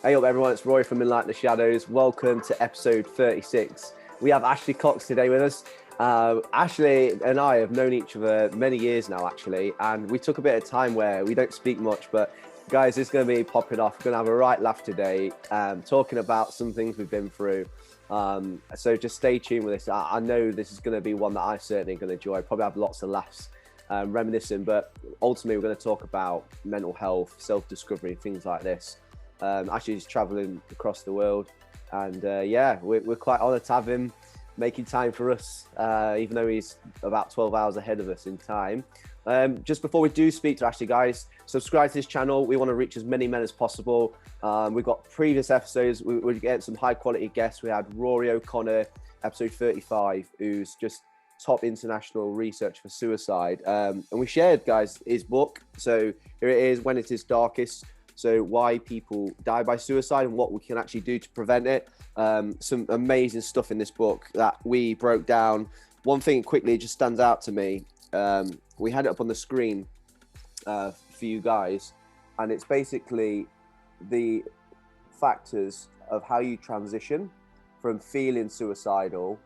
Hey up everyone, it's Rory from Enlighten the Shadows. Welcome to episode 36. We have Ashley Cox today with us. Ashley and I have known each other many years now actually, and we took a bit of time where we don't speak much, but guys, it's going to be popping off. We're going to have a right laugh today, talking about some things we've been through. So just stay tuned with this. I know this is going to be one that I certainly going to enjoy. Probably have lots of laughs, reminiscing, but ultimately we're going to talk about mental health, self-discovery, things like this. Actually, he's traveling across the world, and we're quite honoured to have him making time for us, even though he's about 12 hours ahead of us in time. Just before we do speak to Ashley, guys, subscribe to this channel. We want to reach as many men as possible. We've got previous episodes. We're getting some high quality guests. We had Rory O'Connor, episode 35, who's just top international research for suicide. And we shared, guys, his book. So here it is, When It Is Darkest. So why people die by suicide and what we can actually do to prevent it. Some amazing stuff in this book that we broke down. One thing quickly just stands out to me. We had it up on the screen for you guys, and it's basically the factors of how you transition from feeling suicidal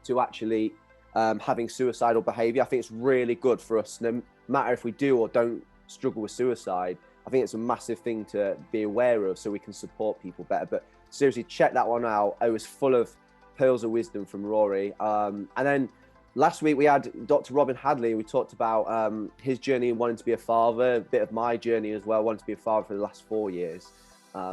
to actually having suicidal behavior. I think it's really good for us, no matter if we do or don't struggle with suicide. I think it's a massive thing to be aware of so we can support people better. But seriously, check that one out. It was full of pearls of wisdom from Rory. And then last week we had Dr. Robin Hadley. We talked about his journey in wanting to be a father, a bit of my journey as well, wanting to be a father for the last 4 years.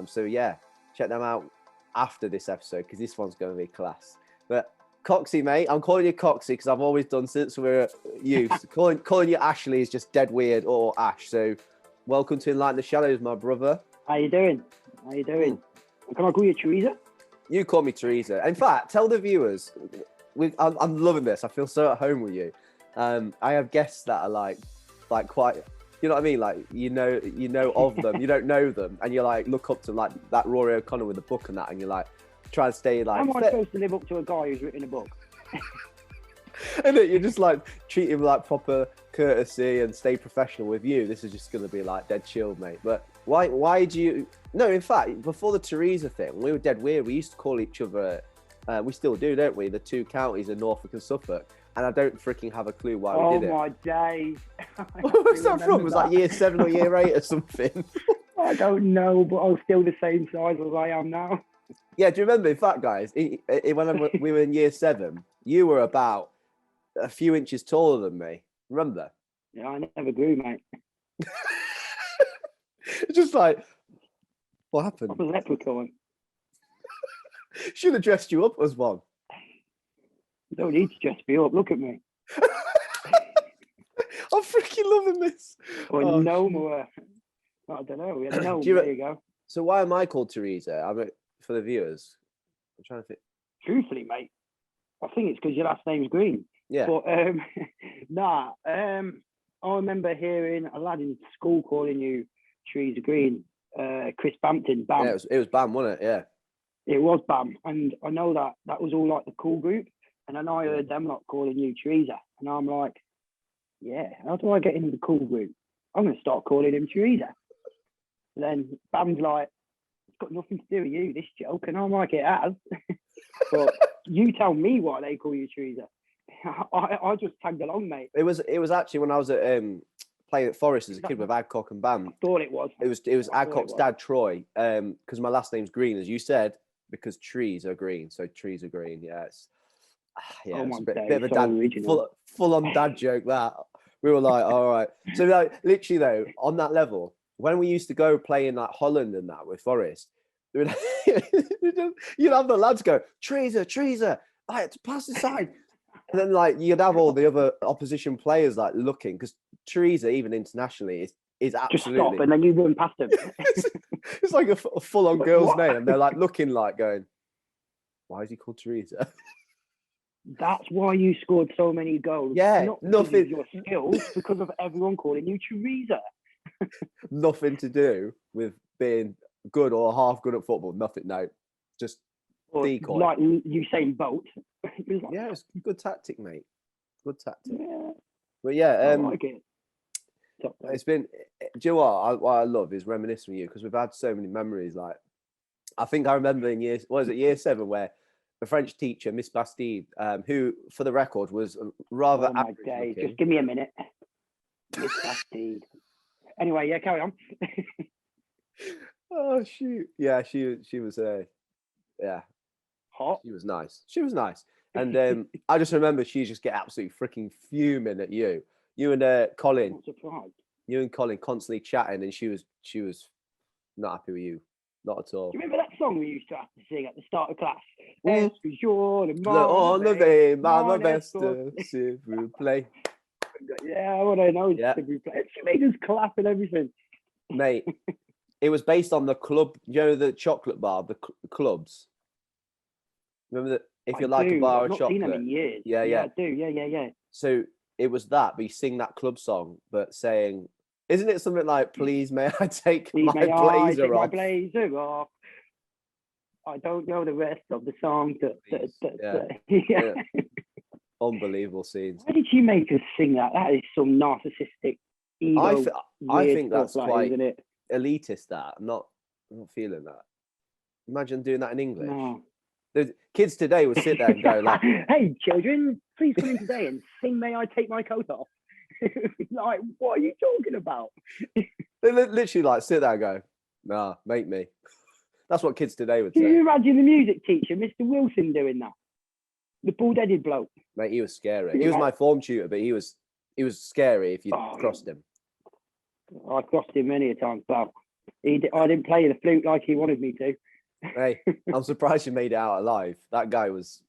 So yeah, check them out after this episode because this one's going to be class. But Coxie, mate, I'm calling you Coxie because I've always done since we were youth. calling you Ashley is just dead weird, or Ash. So welcome to Enlighten the Shadows, my brother. How you doing? Can I call you Teresa? You call me Teresa. In fact, tell the viewers, I'm loving this. I feel so at home with you. I have guests that are like quite, you know what I mean? Like, you know of them. You don't know them, and you like look up to like that Rory O'Connor with the book and that, and you're like try and stay like. How am I supposed to live up to a guy who's written a book? And you're just like treat him like proper courtesy and stay professional with you. This is just going to be like dead chill, mate. But why do you? No, in fact, before the Teresa thing, we were dead weird. We used to call each other. We still do, don't we? The two counties in Norfolk and Suffolk. And I don't freaking have a clue why we did it. Oh my days! What was that from? It was like year 7 or year 8 or something. I don't know, but I was still the same size as I am now. Yeah, do you remember? In fact, guys, when we were in year 7, you were about a few inches taller than me. Remember? Yeah, I never grew, mate. It's just like, what happened? I was a leprechaun. Should have dressed you up as one. You don't need to dress me up. Look at me. I'm freaking loving this. More. I don't know. There you go. So why am I called Teresa? I mean, for the viewers, I'm trying to think. Truthfully, mate, I think it's because your last name's Green. Yeah. But I remember hearing a lad in school calling you Teresa Green, Chris Bampton, Bam. Yeah, it was Bam, wasn't it? Yeah. It was Bam, and I know that was all like the cool group, and then I heard them not calling you Teresa, and I'm like, yeah, how do I get into the cool group? I'm going to start calling him Teresa. And then Bam's like, it's got nothing to do with you, this joke, and I'm like, it has. But you tell me why they call you Teresa. I just tagged along, mate. It was actually when I was at playing at Forest as a kid with Adcock and Bam. I thought it was. It was Adcock's dad, Troy, because my last name's Green, as you said, because trees are green. So trees are green. Yeah, it's a bit of a dad, full on dad joke. That we were like, all right. So like literally though, on that level, when we used to go play in like Holland and that with Forest, you'd have the lads go, Teresa, like pass aside. And then like you'd have all the other opposition players like looking, because Teresa, even internationally, is absolutely just stop and then you run past them. It's like a full-on girl's name, and they're like looking like going, why is he called Teresa? That's why you scored so many goals. Yeah, not nothing. Because of your skills, because of everyone calling you Teresa. Nothing to do with being good or half good at football. Nothing. No, just or decoy. Like you saying boat. Yeah, it's good tactic, mate. Good tactic. Yeah. But yeah, I like it. It's been. Do you know what I love is reminiscing with you, because we've had so many memories. Like I think I remember in year 7, where the French teacher, Miss Bastide, who, for the record, was rather Oh my average days! looking. Just give me a minute. Miss Bastide. Anyway, yeah, carry on. Oh shoot! Yeah, she was yeah, Hot. she was nice. She was nice, and I just remember she just get absolutely freaking fuming at you. You and Colin. Not surprised. You and Colin constantly chatting, and she was not happy with you, not at all. Do you remember that song we used to have to sing at the start of class? Mm. On the day, my best, s'il vous plaît. Yeah, I want to know. Yeah. She made us clap and everything. Mate, it was based on the club, you know, the chocolate bar, the clubs. Remember that if you like a bar of I've not chocolate? seen them in years. Yeah. I do. Yeah. So it was that, but you sing that club song, but saying, isn't it something like, please may I take my blazer off? My blazer off. I don't know the rest of the song. Yeah. Unbelievable scenes. Why did she make us sing that? That is some narcissistic ego. I think that's quite isn't it? elitist. That I'm not feeling that. Imagine doing that in English. No. The kids today would sit there and go like, "Hey children, please come in today and sing 'May I Take My Coat Off.'" Like, what are you talking about? They literally like sit there and go, "Nah, make me." That's what kids today would say. Can you imagine the music teacher, Mr. Wilson, doing that? The bald-headed bloke. Mate, he was scary. He was my form tutor, but he was scary if you crossed him. I crossed him many a time, but I didn't play the flute like he wanted me to. Hey, I'm surprised you made it out alive. That guy was.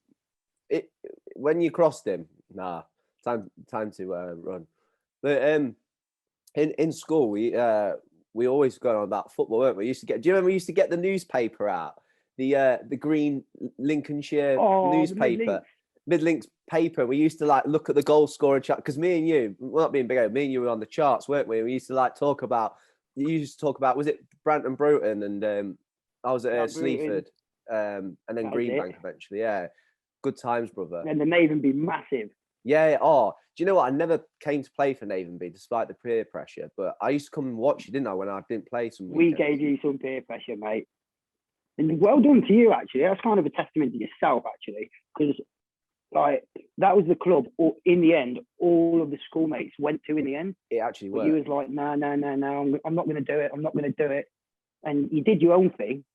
When you crossed him, nah, time to run. But in school we always go on about football, weren't we? Do you remember we used to get the newspaper out, the green Lincolnshire newspaper, Midlinks paper. We used to like look at the goal scorer chart, because me and you, well, not being big, me and you were on the charts, weren't we? We used to like talk about. You used to talk about, was it Branton Broughton, and I was at Sleaford, and then Greenbank eventually. Yeah, good times, brother. And the Navenby massive. Yeah. Oh, do you know what? I never came to play for Navenby despite the peer pressure, but I used to come and watch you, didn't I, when I didn't play some weekends? We gave you some peer pressure, mate. And well done to you, actually. That's kind of a testament to yourself, actually, because like that was the club. Or in the end, all of the schoolmates went to in the end. It actually worked. You was like, no, I'm not going to do it. I'm not going to do it. And you did your own thing.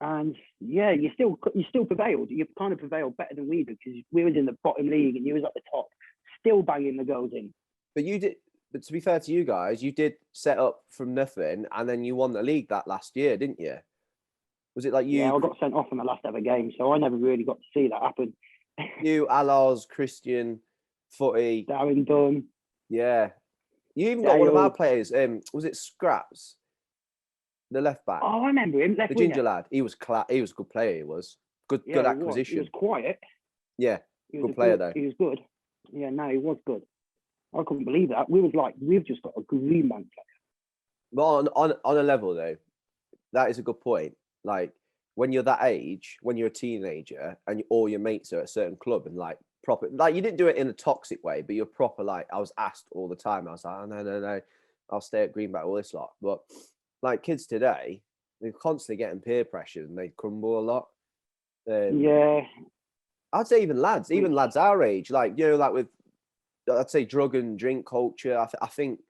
And yeah, you still prevailed. You kind of prevailed better than we did, because we was in the bottom league and you was at the top, still banging the goals in. But you did. But to be fair to you guys, you did set up from nothing, and then you won the league that last year, didn't you? Was it like you? Yeah, I got sent off in the last ever game, so I never really got to see that happen. You, Alars, Christian, Footy, Darren Dunn. Yeah, you even got one of our players. Was it Scraps? The left back. Oh, I remember him. The ginger lad. He was He was a good player. He was good acquisition. He was quiet. Yeah, good player though. He was good. Yeah, no, he was good. I couldn't believe that. We was like, we've just got a green man player. But on a level though, that is a good point. Like when you're that age, when you're a teenager, and all your mates are at a certain club, and like proper, like you didn't do it in a toxic way, but you're proper. Like I was asked all the time. I was like, oh, no, I'll stay at Greenback, all this lot. But like kids today, they're constantly getting peer pressure and they crumble a lot. Yeah. I'd say even lads our age, like, you know, like with, I'd say drug and drink culture. I think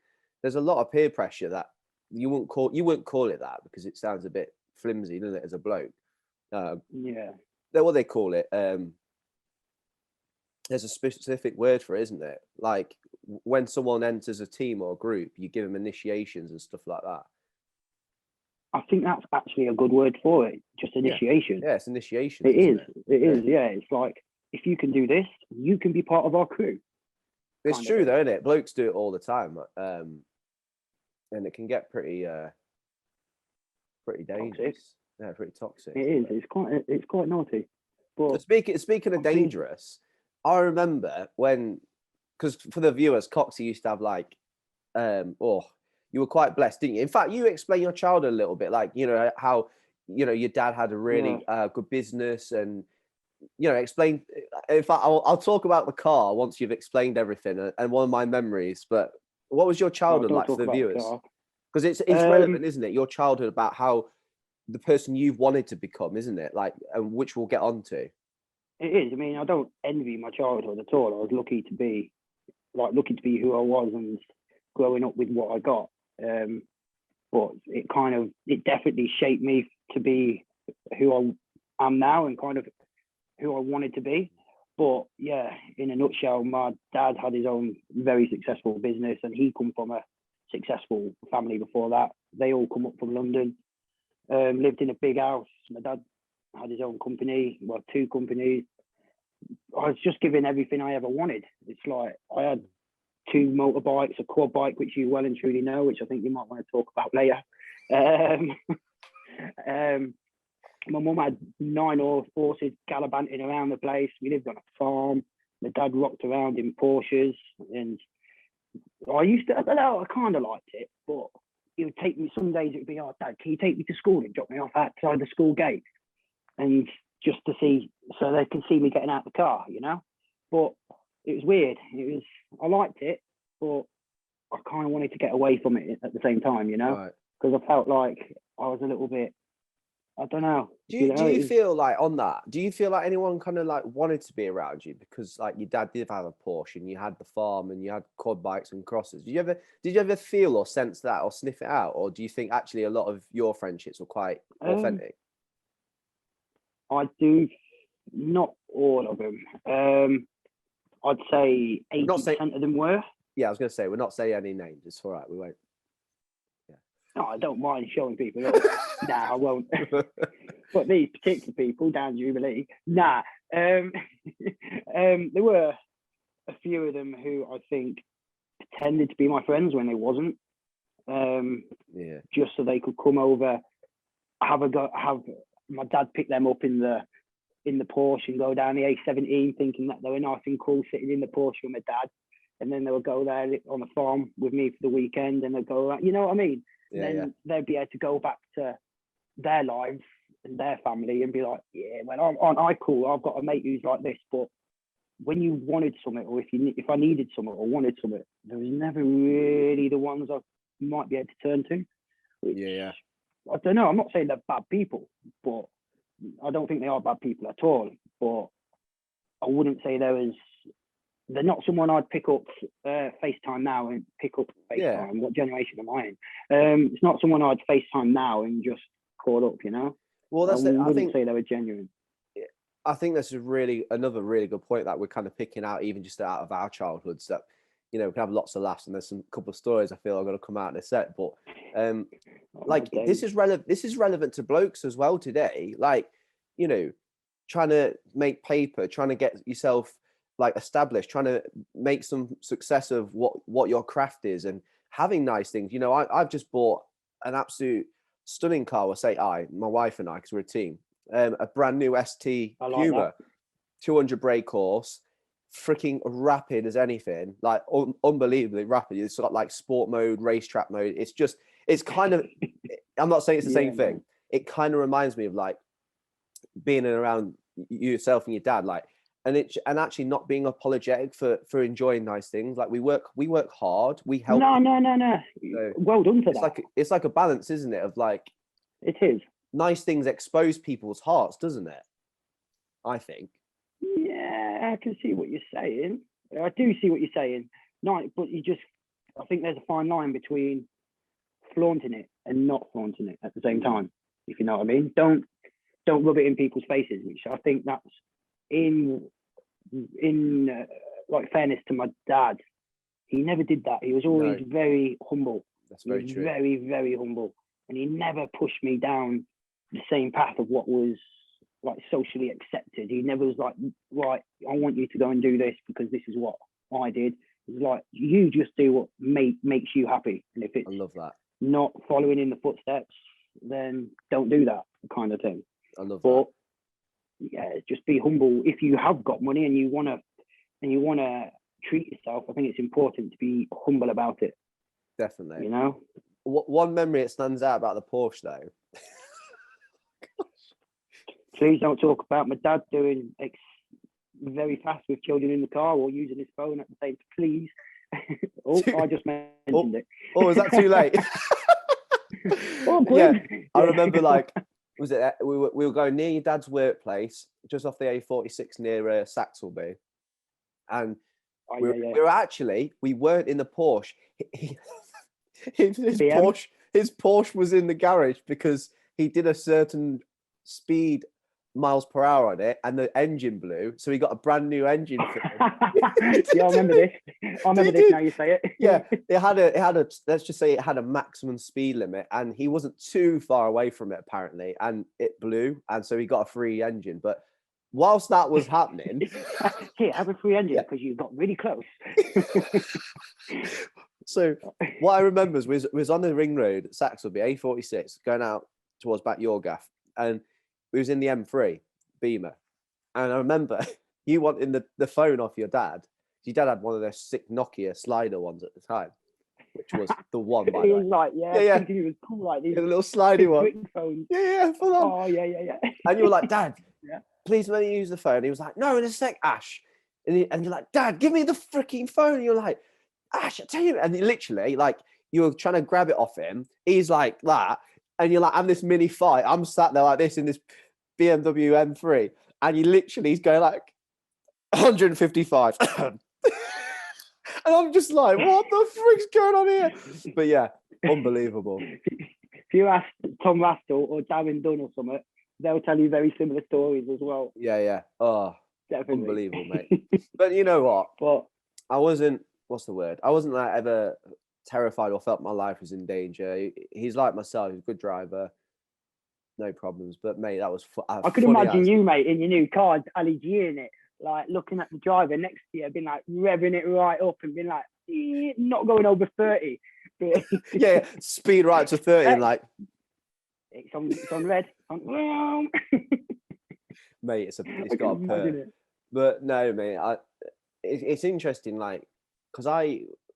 there's a lot of peer pressure that you wouldn't call it that, because it sounds a bit flimsy, doesn't it, as a bloke? Yeah. What they call it. There's a specific word for it, isn't there? Like when someone enters a team or a group, you give them initiations and stuff like that. I think that's actually a good word for it. Just initiation. Yeah, it's initiation. It is. Yeah, it's like, if you can do this, you can be part of our crew. It's true though, isn't it? Blokes do it all the time, and it can get pretty dangerous. Toxic. Yeah, pretty toxic. It is. It's quite naughty. But speaking of dangerous, I remember when, because for the viewers, Coxie used to have like, you were quite blessed, didn't you? In fact, you explain your childhood a little bit, like, you know, how, you know, your dad had a really good business, and, you know, explain. In fact, I'll talk about the car once you've explained everything and one of my memories. But what was your childhood like for the viewers? Because it's relevant, isn't it? Your childhood, about how the person you've wanted to become, isn't it? Like, which we'll get onto. It is. I mean, I don't envy my childhood at all. I was lucky to be who I was and growing up with what I got. But it definitely shaped me to be who I am now and kind of who I wanted to be. But yeah, in a nutshell, my dad had his own very successful business, and he come from a successful family before that. They all come up from London, lived in a big house. My dad had his own company, well, 2 companies. I was just given everything I ever wanted. It's like I had 2 motorbikes, a quad bike, which you well and truly know, which I think you might want to talk about later. My mum had 9 horses gallivanting around the place. We lived on a farm. My dad rocked around in Porsches, and I don't know, I kind of liked it, but it would take me, some days it would be, oh, Dad, can you take me to school and drop me off outside the school gate? And just to see, so they can see me getting out of the car, you know? But it was weird. I liked it, but I kind of wanted to get away from it at the same time, you know? Because I felt like I was a little bit, I don't know. Do you feel like on that? Do you feel like anyone kind of like wanted to be around you because like your dad did have a Porsche and you had the farm and you had quad bikes and crosses? Did you ever feel or sense that or sniff it out, or do you think actually a lot of your friendships were quite authentic? I do, not all of them. I'd say 80% of them were. Yeah, I was going to say we're not saying any names. It's all right. We won't. No, I don't mind showing people up. Nah, I won't. But these particular people, down Jubilee, nah. There were a few of them who I think pretended to be my friends when they wasn't. Just so they could come over, have my dad pick them up in the Porsche and go down the A17, thinking that they were nice and cool sitting in the Porsche with my dad. And then they would go there on the farm with me for the weekend, and they'd go around, you know what I mean? They'd be able to go back to their lives and their family and be like, yeah, well, aren't I cool? I've got a mate who's like this. But when you wanted something, or if I needed something or wanted something, there was never really the ones I might be able to turn to. I don't know. I'm not saying they're bad people, but I don't think they are bad people at all. But I wouldn't say they're not someone I'd pick up FaceTime now and pick up FaceTime. Yeah. What generation am I in? It's not someone I'd FaceTime now and just call up, you know? Well, I wouldn't say they were genuine. I think that's another really good point that we're kind of picking out, even just out of our childhoods, that, you know, we can have lots of laughs, and there's some couple of stories I feel are going to come out in a set. But this is relevant to blokes as well today. Like, you know, trying to make paper, trying to get yourself like established, trying to make some success of what your craft is, and having nice things. You know, I've just bought an absolute stunning car. We'll say my wife and I, because we're a team, a brand new ST Puma, 200 brake horse, freaking rapid as anything, like unbelievably rapid. It's got like sport mode, racetrack mode. It's kind of, I'm not saying it's the same thing. It kind of reminds me of like being around yourself and your dad, like, and actually not being apologetic for enjoying nice things. Like we work hard. We help. No. So well done for that. It's like a balance, isn't it? Of like, it is. Nice things expose people's hearts, doesn't it? I think. Yeah, I can see what you're saying. I do see what you're saying. No, but I think there's a fine line between flaunting it and not flaunting it at the same time, if you know what I mean. Don't rub it in people's faces, which I think that's in like fairness to my dad. He never did that. He was always very humble. That's very true. Very, very humble. And he never pushed me down the same path of what was like socially accepted. He never was like, right, I want you to go and do this because this is what I did. It was like, you just do what makes you happy. And if it's I love that. Not following in the footsteps, then don't do that kind of thing. I love that. Yeah, just be humble. If you have got money and you wanna treat yourself, I think it's important to be humble about it. Definitely. You know? One memory that stands out about the Porsche though. Please don't talk about my dad doing very fast with children in the car or using his phone at the same time. Please. I just mentioned it. Oh, is that too late? Oh, yeah, I remember like Was it? We were going near your dad's workplace, just off the A46 near Saxelby, and we weren't in the Porsche. His Porsche, was in the garage because he did a certain speed miles per hour on it, and the engine blew, so he got a brand new engine fitted. Yeah, I remember this. I remember this. Now you say it. Yeah, it had a. Let's just say it had a maximum speed limit, and he wasn't too far away from it apparently, and it blew, and so he got a free engine. But whilst that was happening, here, have a free engine because you got really close. So what I remember was on the ring road at Saxelby, A46, going out towards back Yorgaff, and we was in the M3 Beamer, and I remember you wanting the phone off your dad. Your dad had one of those sick Nokia slider ones at the time, which was the one. By he the way. was like, yeah, thinking he was cool, like these little slidey one. Phones. Yeah, full on. Oh yeah. And you were like, Dad, please let me use the phone. He was like, no, in a sec, Ash. And you're like, Dad, give me the freaking phone. And you're like, Ash, I tell you, and literally, like, you were trying to grab it off him. He's like that, and you're like, I'm this mini fight. I'm sat there like this in this BMW M3, and he's going like 155, and I'm just like, what the frick's going on here? But yeah, unbelievable. If you ask Tom Rastel or Darren Dunn or something, they'll tell you very similar stories as well. Yeah. Oh, definitely. Unbelievable, mate. But you know what? But I wasn't. What's the word? I wasn't like ever terrified or felt my life was in danger. He's like myself. He's a good driver, no problems. But mate, that was. I could imagine you, mate, in your new car, Ali G in it, like looking at the driver next to you, being like revving it right up and being like, not going over 30. Yeah, speed right to 30, and like it's on red. Mate, it's got a perk. But no, mate, it's interesting, like, because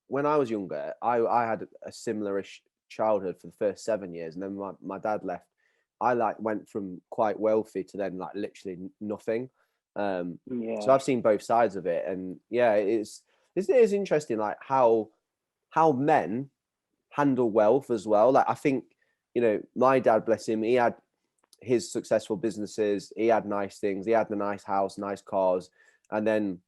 when I was younger, I had a similar-ish childhood for the first 7 years, and then my dad left. I like went from quite wealthy to then like literally nothing. So I've seen both sides of it, and yeah, it is interesting, like how men handle wealth as well. Like, I think, you know, my dad, bless him, he had his successful businesses, he had nice things, he had the nice house, nice cars, and then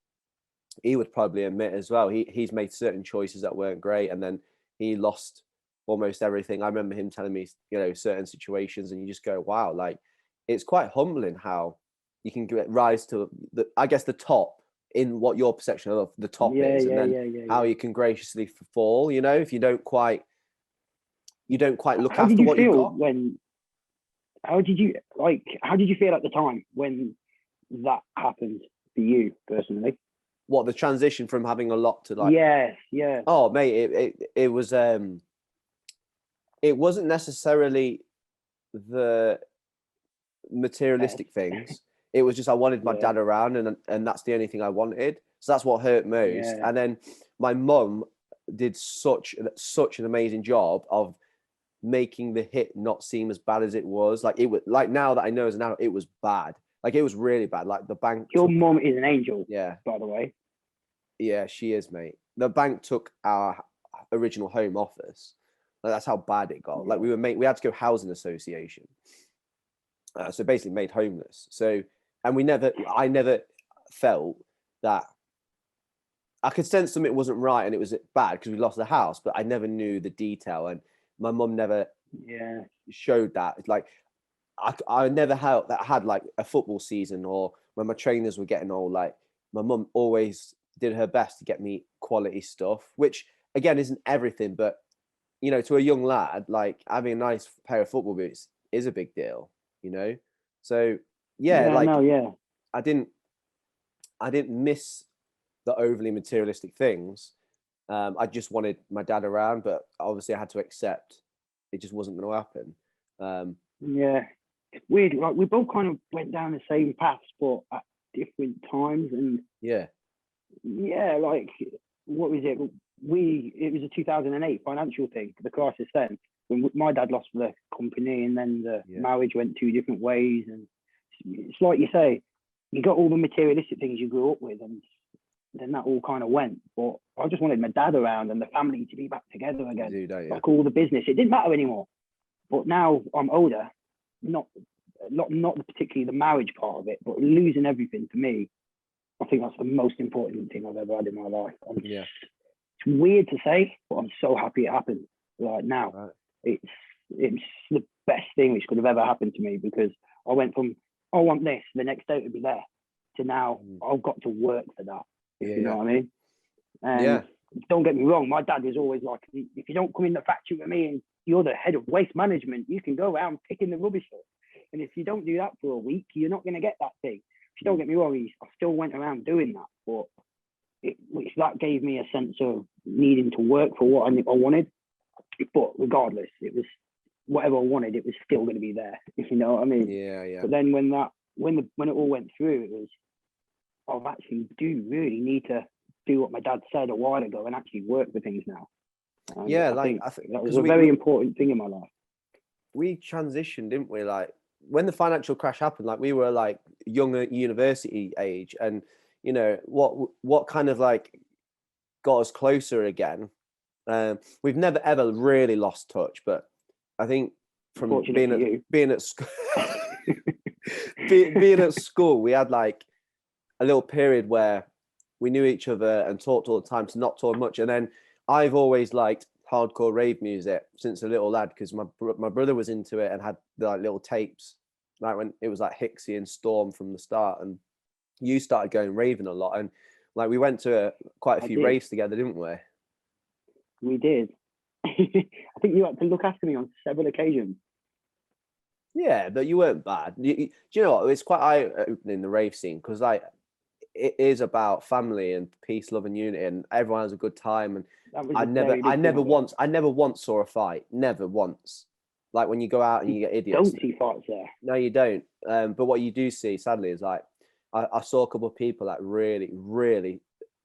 he would probably admit as well, he's made certain choices that weren't great, and then he lost almost everything. I remember him telling me, you know, certain situations, and you just go, wow, like, it's quite humbling how you can rise to the top in what your perception of the top is, and then how you can graciously fall, you know, if you don't quite look after what you've got. How did you feel at the time when that happened for you personally? What, the transition from having a lot to like? Yeah. Oh, mate, it was it wasn't necessarily the materialistic things. It was just I wanted my dad around, and that's the only thing I wanted. So that's what hurt most. Yeah. And then my mum did such an amazing job of making the hit not seem as bad as it was. Like, it was like, now that I know as an adult, it was bad. Like, it was really bad. Like, the bank. Your mum is an angel. Yeah. By the way. Yeah, she is, mate. The bank took our original home office. Like, that's how bad it got. Like, we had to go housing association. So basically made homeless. So, and I never felt that. I could sense something wasn't right and it was bad because we lost the house, but I never knew the detail, and my mum never showed that. It's like, I never had like a football season, or when my trainers were getting old, like, my mum always did her best to get me quality stuff, which again isn't everything, but you know, to a young lad, like, having a nice pair of football boots is a big deal, you know? So I didn't miss the overly materialistic things. I just wanted my dad around, but obviously I had to accept it just wasn't going to happen. It's weird. Like, we both kind of went down the same paths, but at different times. And like, what was it? It was a 2008 financial thing, the crisis then, when my dad lost the company, and then the marriage went two different ways. And it's like you say, you got all the materialistic things you grew up with, and then that all kind of went. But I just wanted my dad around and the family to be back together again. Like, all the business, it didn't matter anymore. But now I'm older, not not particularly the marriage part of it, but losing everything to me, I think that's the most important thing I've ever had in my life. Yeah. It's weird to say, but I'm so happy it happened. Like now, Right. it's the best thing which could have ever happened to me, because I went from I want this, the next day to be there, to now I've got to work for that. If you know what I mean. And don't get me wrong, my dad was always like, if you don't come in the factory with me and you're the head of waste management, you can go around picking the rubbish up. And if you don't do that for a week, you're not going to get that thing. If you don't get me wrong, I still went around doing that, but which that gave me a sense of needing to work for what I wanted. But regardless, it was whatever I wanted, it was still going to be there. If you know what I mean. Yeah. But then when it all went through, it was, I actually do really need to do what my dad said a while ago and actually work for things now. And I think that was a very important thing in my life. We transitioned, didn't we? Like when the financial crash happened, like we were like young at university age, and you know what kind of like got us closer again. We've never ever really lost touch, but I think from being at school, being at school, we had like a little period where we knew each other and talked all the time, so not talk much. And then I've always liked hardcore rave music since a little lad, because my brother was into it and had like little tapes, like when it was like Hixie and Storm from the start. And you started going raving a lot, and like we went to quite a few raves together, didn't we? We did. I think you had to look after me on several occasions. Yeah, but you weren't bad. Do you know what? It's quite eye-opening, the rave scene, because like it is about family and peace, love, and unity, and everyone has a good time. And I never once saw a fight. Never once. Like when you go out and you get idiots. Don't see fights there. No, you don't. But what you do see, sadly, is like I saw a couple of people like really, really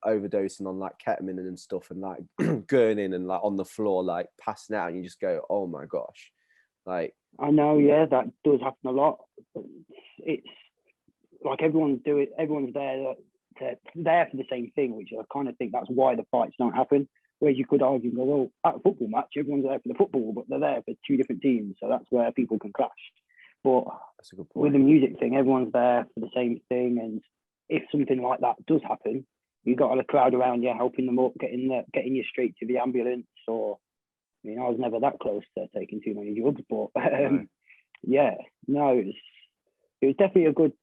overdosing on like ketamine and stuff, and like gurning and like on the floor, like passing out, and you just go, oh my gosh. Like I know, yeah, that does happen a lot. It's like everyone's there for the same thing, which I kind of think that's why the fights don't happen. Whereas you could argue and go, well, at a football match, everyone's there for the football, but they're there for two different teams, so that's where people can clash. But that's a good point. With the music thing, everyone's there for the same thing, and if something like that does happen, you got a crowd around you helping them up, getting you straight to the ambulance. Or I mean, I was never that close to taking too many drugs, but it was definitely a good,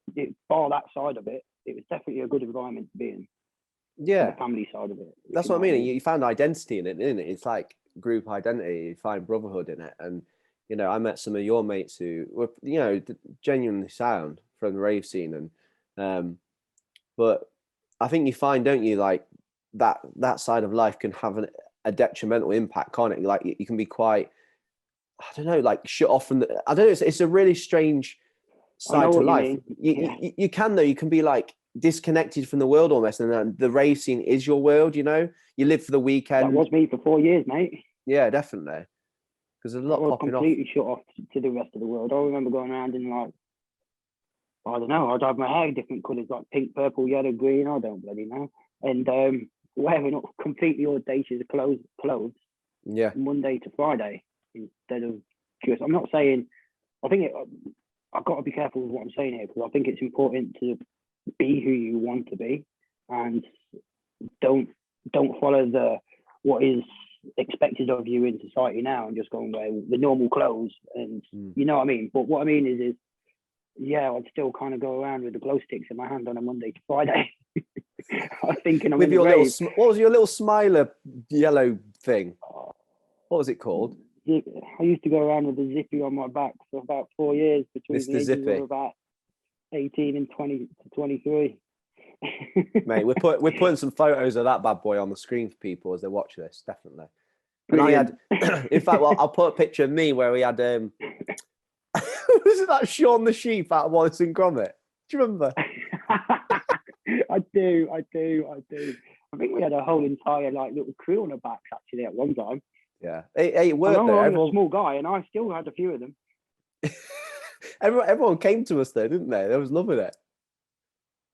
bar that side of it, it was definitely a good environment to be in. Yeah. The family side of it. That's what I mean. You found identity in it, isn't it? It's like group identity. You find brotherhood in it. And, you know, I met some of your mates who were, you know, genuinely sound from the rave scene. And, but I think you find, don't you, like that side of life can have a detrimental impact, can't it? Like you can be quite, I don't know, like shut off from I don't know. It's a really strange side to life. You can, though, you can be like disconnected from the world almost, and then the rave scene is your world. You know, you live for the weekend. That was me for 4 years, mate. Yeah, definitely. Because there's a lot popping off. Completely shut off to the rest of the world. I remember going around in like, I don't know, I'd have my hair different colours, like pink, purple, yellow, green. I don't bloody know. And wearing up completely audacious clothes. Yeah. Monday to Friday instead of just. I'm not saying. I think I've got to be careful with what I'm saying here, because I think it's important to be who you want to be, and don't follow what is expected of you in society now, and just go and wear the normal clothes, and you know what I mean. But what I mean is I'd still kind of go around with the glow sticks in my hand on a Monday to Friday. I'm thinking with your little. What was your little smiler yellow thing? What was it called? I used to go around with a zippy on my back for about 4 years, between the ages of about 18 and 20 to 23. Mate, we're putting some photos of that bad boy on the screen for people as they watch this, definitely. Brilliant. And I had, in fact, well, I'll put a picture of me where we had was it that Shaun the Sheep out of Wallace and Gromit? Do you remember? I do. I think we had a whole entire like little crew on our backs actually at one time. Yeah, it worked though. I'm a small guy, and I still had a few of them. everyone came to us though, didn't they? They was loving it.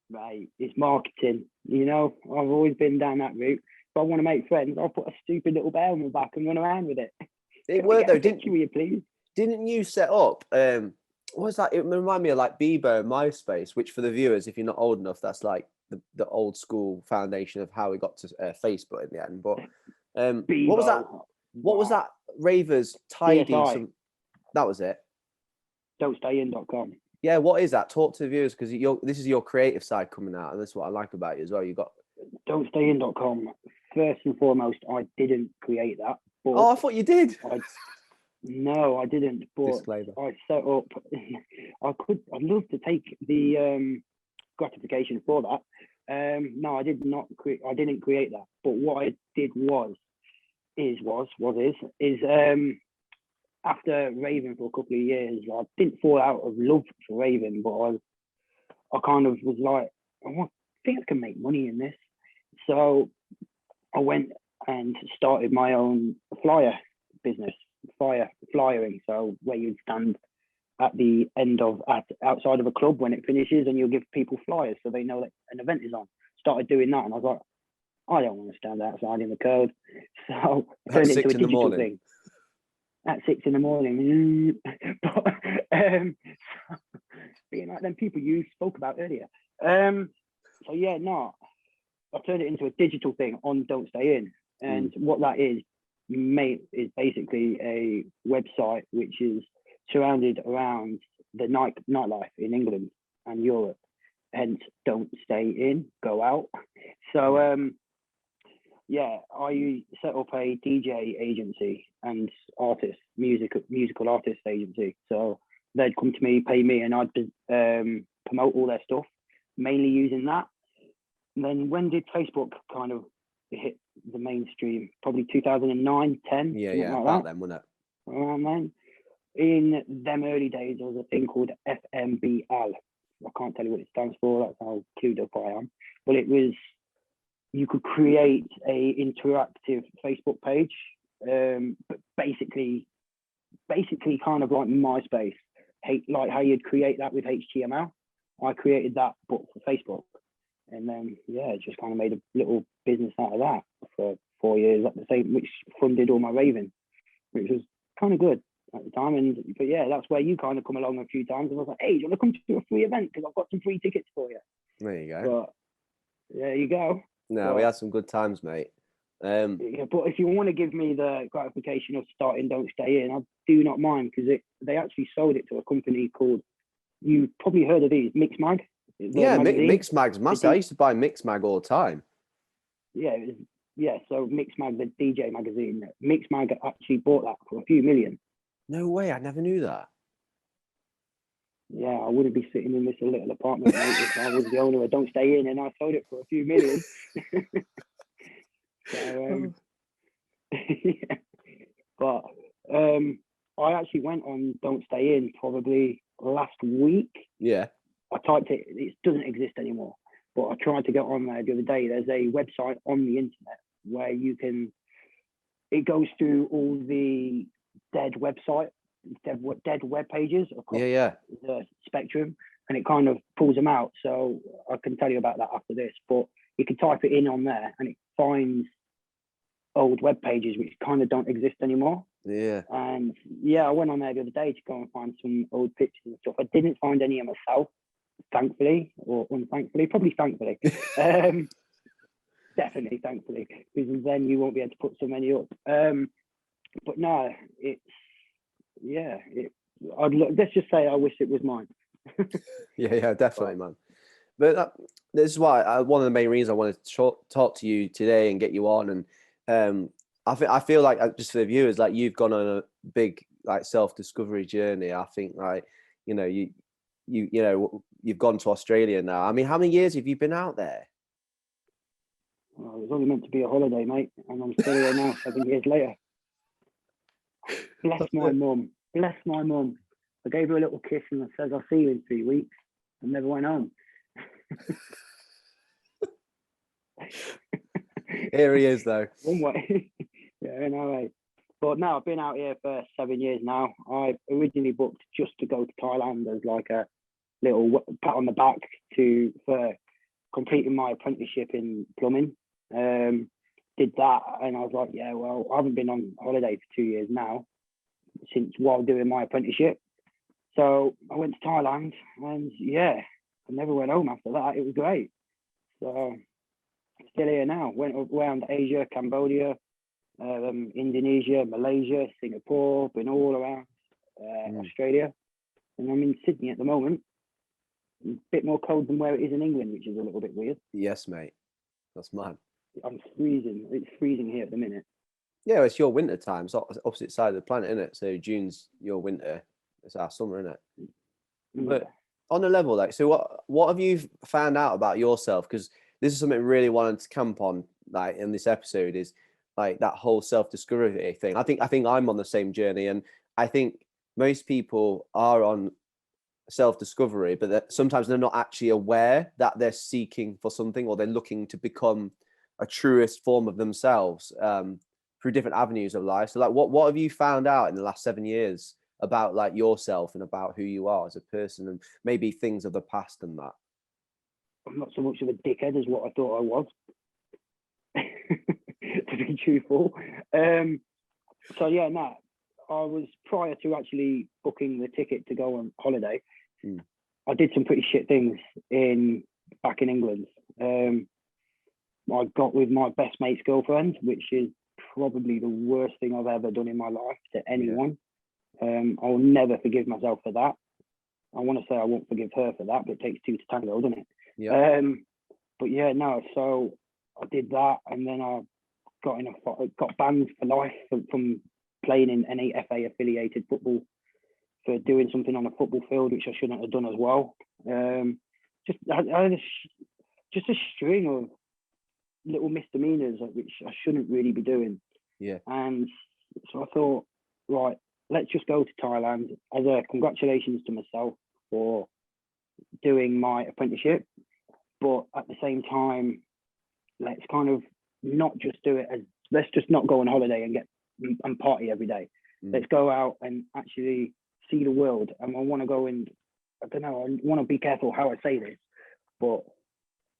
Right, it's marketing. You know, I've always been down that route. If I want to make friends, I'll put a stupid little bear on my back and run around with it. It worked though, didn't you? Please. Didn't you set up what was that? It reminded me of like Bebo and MySpace, which for the viewers, if you're not old enough, that's like the old school foundation of how we got to Facebook in the end. But what was that? Bebo. What was Wow. that? Ravers tidy. CSI. That was it. Don'tstayin.com. Yeah. What is that? Talk to the viewers because this is your creative side coming out, and that's what I like about you as well. You got Don'tstayin.com. First and foremost, I didn't create that. But oh, I thought you did. No, I didn't. But Disclaimer. I set up. I'd love to take the gratification for that. No, I did not create. I didn't create that. But what I did is after raving for a couple of years, I didn't fall out of love for raving, but I kind of was like, I think I can make money in this. So I went and started my own flyer business, flyering. So where you'd stand at the end outside of a club when it finishes, and you'll give people flyers so they know that an event is on. Started doing that, and I was like, I don't want to stand outside in the cold, so I turned it into a digital thing. At 6 a.m. But being like them people you spoke about earlier. So yeah, no, I turned it into a digital thing on Don't Stay In, and what that is basically a website which is surrounded around the nightlife in England and Europe. Hence, don't stay in, go out. So yeah, I set up a DJ agency and musical artist agency. So they'd come to me, pay me, and I'd promote all their stuff, mainly using that. And then when did Facebook kind of hit the mainstream? Probably 2009, 10. Yeah, like about then, wasn't it? Around then. In them early days, there was a thing called FMBL. I can't tell you what it stands for. That's how clued up I am. But it was, you could create a interactive Facebook page, but basically kind of like MySpace, like how you'd create that with HTML. I created that, but for Facebook. And then, yeah, just kind of made a little business out of that for 4 years at the same, which funded all my raving, which was kind of good at the time. But yeah, that's where you kind of come along a few times, and I was like, hey, do you want to come to a free event? Because I've got some free tickets for you. There you go. But there you go. No, we had some good times, mate. Yeah, but if you want to give me the gratification of starting Don't Stay In, I do not mind, because they actually sold it to a company called, you probably heard of these, Mixmag. Yeah, Mixmag's massive. I used to buy Mixmag all the time. Yeah, so Mixmag, the DJ magazine, Mixmag actually bought that for a few million. No way, I never knew that. Yeah, I wouldn't be sitting in this little apartment, mate, if I was the owner of Don't Stay In and I sold it for a few million. So, yeah. But I actually went on Don't Stay In probably last week. Yeah. I typed it, it doesn't exist anymore, but I tried to get on there the other day. There's a website on the internet where it goes through all the dead web pages across the spectrum, and it kind of pulls them out. So I can tell you about that after this, but you can type it in on there and it finds old web pages which kind of don't exist anymore. Yeah. And yeah, I went on there the other day to go and find some old pictures and stuff. I didn't find any of myself, thankfully, or unthankfully, probably thankfully. Definitely thankfully, because then you won't be able to put so many up. But no, let's just say I wish it was mine. yeah, definitely, man. But this is why one of the main reasons I wanted to talk to you today and get you on. And I feel like, just for the viewers, like you've gone on a big like self-discovery journey. I think like you've gone to Australia now. I mean, how many years have you been out there? Well, it was only meant to be a holiday, mate, and I'm still here now, 7 years later. Bless my mum. Bless my mum. I gave her a little kiss and I said, I'll see you in 3 weeks, and never went home. Here he is, though. One way. Yeah, no way. But no, I've been out here for 7 years now. I originally booked just to go to Thailand as like a little pat on the back for completing my apprenticeship in plumbing. Did that, and I was like, yeah, well, I haven't been on holiday for 2 years now, while doing my apprenticeship. So I went to Thailand, and I never went home after that. It was great. So still here now. Went around Asia, Cambodia, Indonesia, Malaysia, Singapore, been all around Australia, and I'm in Sydney at the moment. A bit more cold than where it is in England, which is a little bit weird. Yes, mate. That's mad. I'm freezing. It's freezing here at the minute. Yeah, it's your winter time. It's opposite side of the planet, isn't it? So June's your winter. It's our summer, isn't it? But on a level, like, so what have you found out about yourself? Because this is something I really wanted to camp on, like in this episode, is like that whole self-discovery thing. I think I'm on the same journey, and I think most people are on self-discovery, but that sometimes they're not actually aware that they're seeking for something, or they're looking to become a truest form of themselves through different avenues of life. So like what have you found out in the last 7 years about like yourself and about who you are as a person, and maybe things of the past and that? I'm not so much of a dickhead as what I thought I was, to be truthful. I was, prior to actually booking the ticket to go on holiday, I did some pretty shit things back in England. I got with my best mate's girlfriend, which is probably the worst thing I've ever done in my life to anyone. I'll never forgive myself for that. I want to say I won't forgive her for that, but it takes two to tango, doesn't it? Yeah. So I did that, and then I got banned for life from playing in any FA affiliated football for doing something on a football field which I shouldn't have done as well. Just a string of little misdemeanors which I shouldn't really be doing. Yeah. And so I thought, right, let's just go to Thailand as a congratulations to myself for doing my apprenticeship, but at the same time, let's kind of not just do it as, let's just not go on holiday and party every day. Let's go out and actually see the world. And I want to go and, I don't know, I want to be careful how I say this, but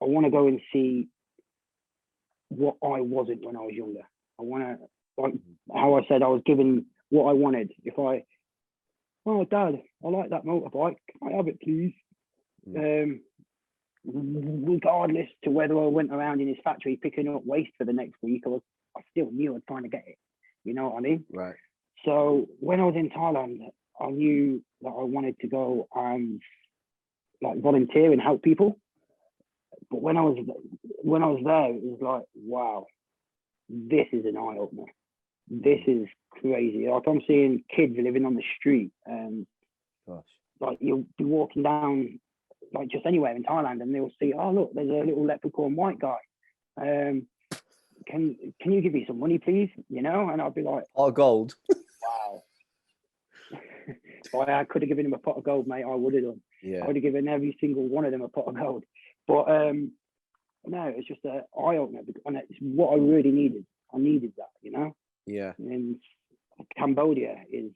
I want to go and see what I wasn't when I was younger. I want to, like how I said, I was given what I wanted. Oh, Dad, I like that motorbike. Can I have it, please? Regardless to whether I went around in his factory picking up waste for the next week, I still knew I'd trying to get it. You know what I mean? Right. So when I was in Thailand, I knew that I wanted to go and like volunteer and help people. But when I was there, it was like, wow, this is an eye opener. This is crazy. Like I'm seeing kids living on the street, and like you'll be walking down like just anywhere in Thailand, and they'll see, oh look, there's a little leprechaun white guy. Can you give me some money, please? You know, and I'll be like, pot of gold. Wow. If I could have given him a pot of gold, mate, I would have done. Yeah. I would have given every single one of them a pot of gold. But no, it's just an eye opener, and it's what I really needed. I needed that, you know. Yeah. And Cambodia is,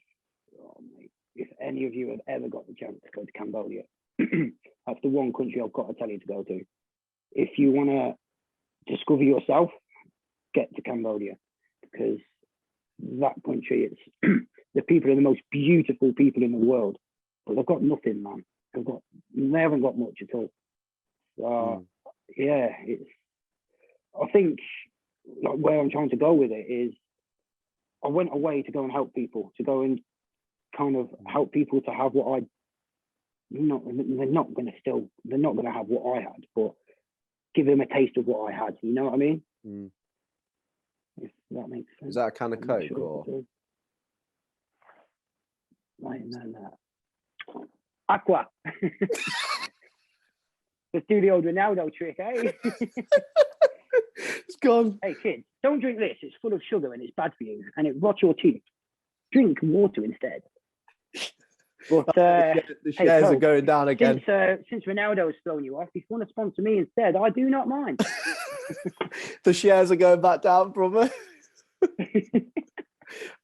mate, if any of you have ever got the chance to go to Cambodia, that's the one country I've got to tell you to go to. If you want to discover yourself, get to Cambodia, because that country, it's the people are the most beautiful people in the world, but they've got nothing, man. They haven't got much at all. So I think like where I'm trying to go with it is, I went away to go and help people, to go and kind of help people to have what they're not going to have what I had, but give them a taste of what I had. You know what I mean? If that makes sense. Is that a can of Coke or? No. Aqua. Let's do the old Ronaldo trick, eh? It's gone. Hey kids, don't drink this. It's full of sugar and it's bad for you, and it rots your teeth. Drink water instead. But the shares are going down again. Since Ronaldo has thrown you off, if you want to sponsor me instead, I do not mind. The shares are going back down, brother.